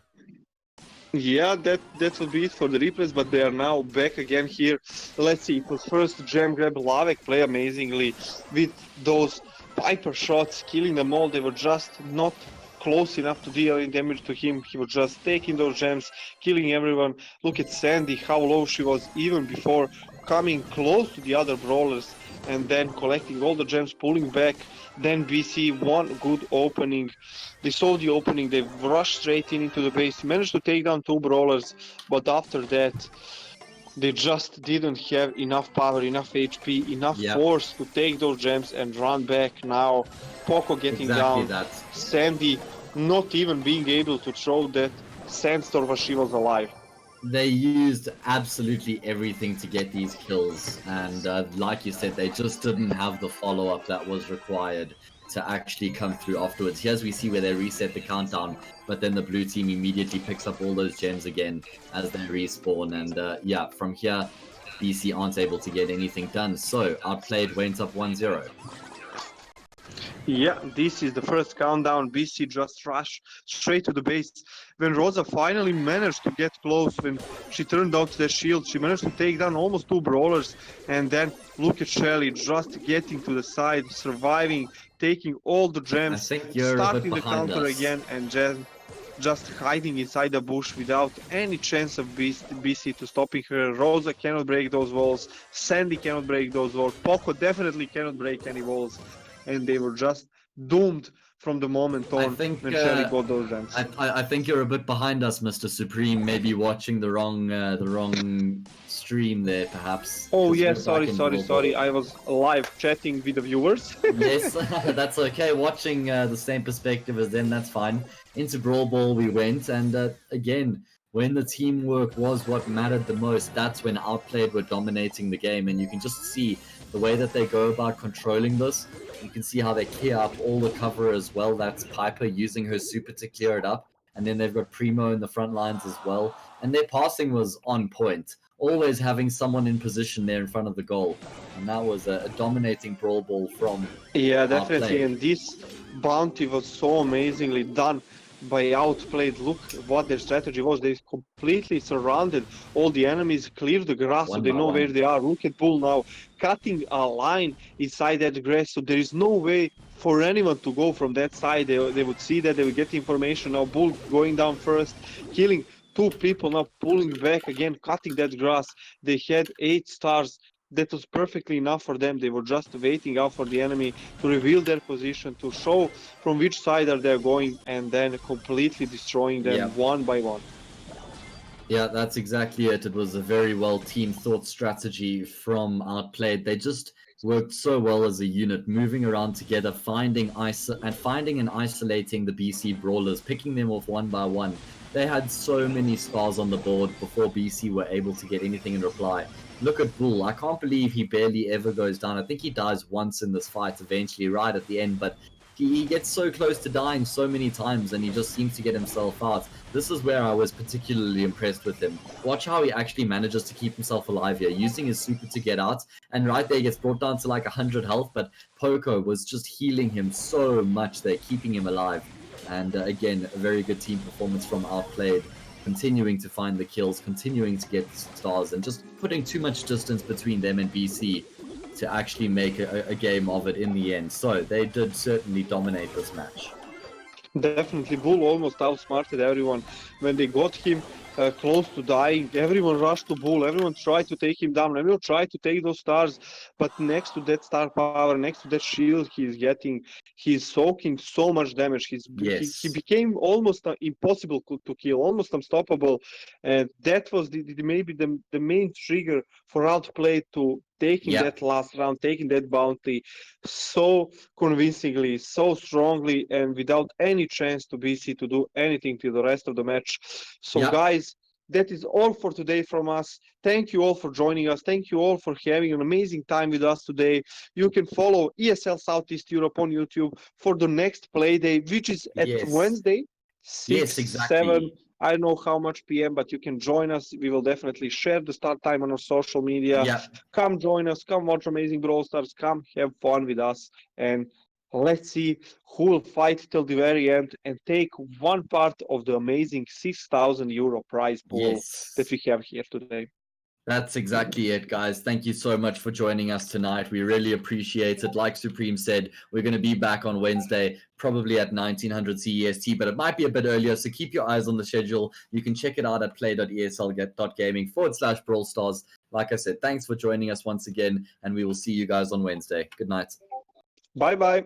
Yeah, that will be it for the replays, but they are now back again here. Let's see, it was first Gem Grab. Lavek play amazingly with those Piper shots, killing them all. They were just not close enough to deal any damage to him. He was just taking those gems, killing everyone. Look at Sandy, how low she was even before coming close to the other brawlers, and then collecting all the gems, pulling back. Then BC, one good opening. They saw the opening, they rushed straight into the base, managed to take down 2 brawlers, but after that, they just didn't have enough power, enough HP, enough force to take those gems and run back. Now, Poco getting down, Sandy not even being able to throw that sandstorm while she was alive. They used absolutely everything to get these kills, and like you said, they just didn't have the follow-up that was required to actually come through afterwards. Here's we see where they reset the countdown, but then the blue team immediately picks up all those gems again as they respawn, and yeah, from here, BC aren't able to get anything done, so Outplayed went up 1-0. Yeah, this is the first countdown. BC just rushed straight to the base. When Rosa finally managed to get close, when she turned out the shield, she managed to take down almost 2 brawlers. And then look at Shelly just getting to the side, surviving, taking all the gems, starting the counter again, and just hiding inside the bush without any chance of BC to stopping her. Rosa cannot break those walls. Sandy cannot break those walls. Poco definitely cannot break any walls. And they were just doomed from the moment on when Shelly got those gems. I think you're a bit behind us, Mr. Supreme. Maybe watching the wrong stream there, perhaps. Oh yeah, sorry. I was live chatting with the viewers. Yes, that's okay. Watching the same perspective as them, that's fine. Into Brawl Ball we went, and again, when the teamwork was what mattered the most, that's when Outplayed were dominating the game, and you can just see the way that they go about controlling this. You can see how they clear up all the cover as well. That's Piper using her super to clear it up. And then they've got Primo in the front lines as well. And their passing was on point. Always having someone in position there in front of the goal. And that was a dominating Brawl Ball from Yeah, definitely. And this bounty was so amazingly done by Outplayed. Look what their strategy was. They completely surrounded all the enemies, cleared the grass so they know where they are. Look at Bull now cutting a line inside that grass, so there is no way for anyone to go from that side. They would see that, they would get information. Now Bull going down first, killing 2 people, now pulling back again, cutting that grass. They had 8 stars. That was perfectly enough for them. They were just waiting out for the enemy to reveal their position, to show from which side are they going, and then completely destroying them one by one. Yeah, that's exactly it. It was a very well team thought strategy from Outplayed. They just worked so well as a unit, moving around together, finding and isolating the BC brawlers, picking them off one by one. They had so many stars on the board before BC were able to get anything in reply. Look at Bull. I can't believe he barely ever goes down. I think he dies once in this fight eventually, right at the end, but he gets so close to dying so many times, and he just seems to get himself out. This is where I was particularly impressed with him. Watch how he actually manages to keep himself alive here, using his super to get out, and right there he gets brought down to like 100 health, but Poco was just healing him so much there, keeping him alive. And again, a very good team performance from Outplayed, continuing to find the kills, continuing to get stars, and just putting too much distance between them and BC. to actually make a game of it in the end. So they did certainly dominate this match. Definitely, Bull almost outsmarted everyone. When they got him close to dying, everyone rushed to Bull. Everyone tried to take him down. Everyone tried to take those stars. But next to that star power, next to that shield he's soaking so much damage. He became almost impossible to kill, almost unstoppable. And that was maybe the main trigger for Outplayed to taking that last round, taking that bounty so convincingly, so strongly, and without any chance to BC to do anything till the rest of the match. So guys, that is all for today from us. Thank you all for joining us. Thank you all for having an amazing time with us today. You can follow ESL Southeast Europe on YouTube for the next play day, which is at Wednesday, 6, 7, I don't know how much PM, but you can join us. We will definitely share the start time on our social media. Come join us. Come watch amazing Brawl Stars. Come have fun with us. And let's see who will fight till the very end and take one part of the amazing €6,000 prize pool that we have here today. That's exactly it, guys. Thank you so much for joining us tonight. We really appreciate it. Like Supreme said, we're going to be back on Wednesday, probably at 1900 CEST, but it might be a bit earlier, so keep your eyes on the schedule. You can check it out at play.esl.gaming/Brawl Stars. Like I said, thanks for joining us once again, and we will see you guys on Wednesday. Good night. Bye-bye.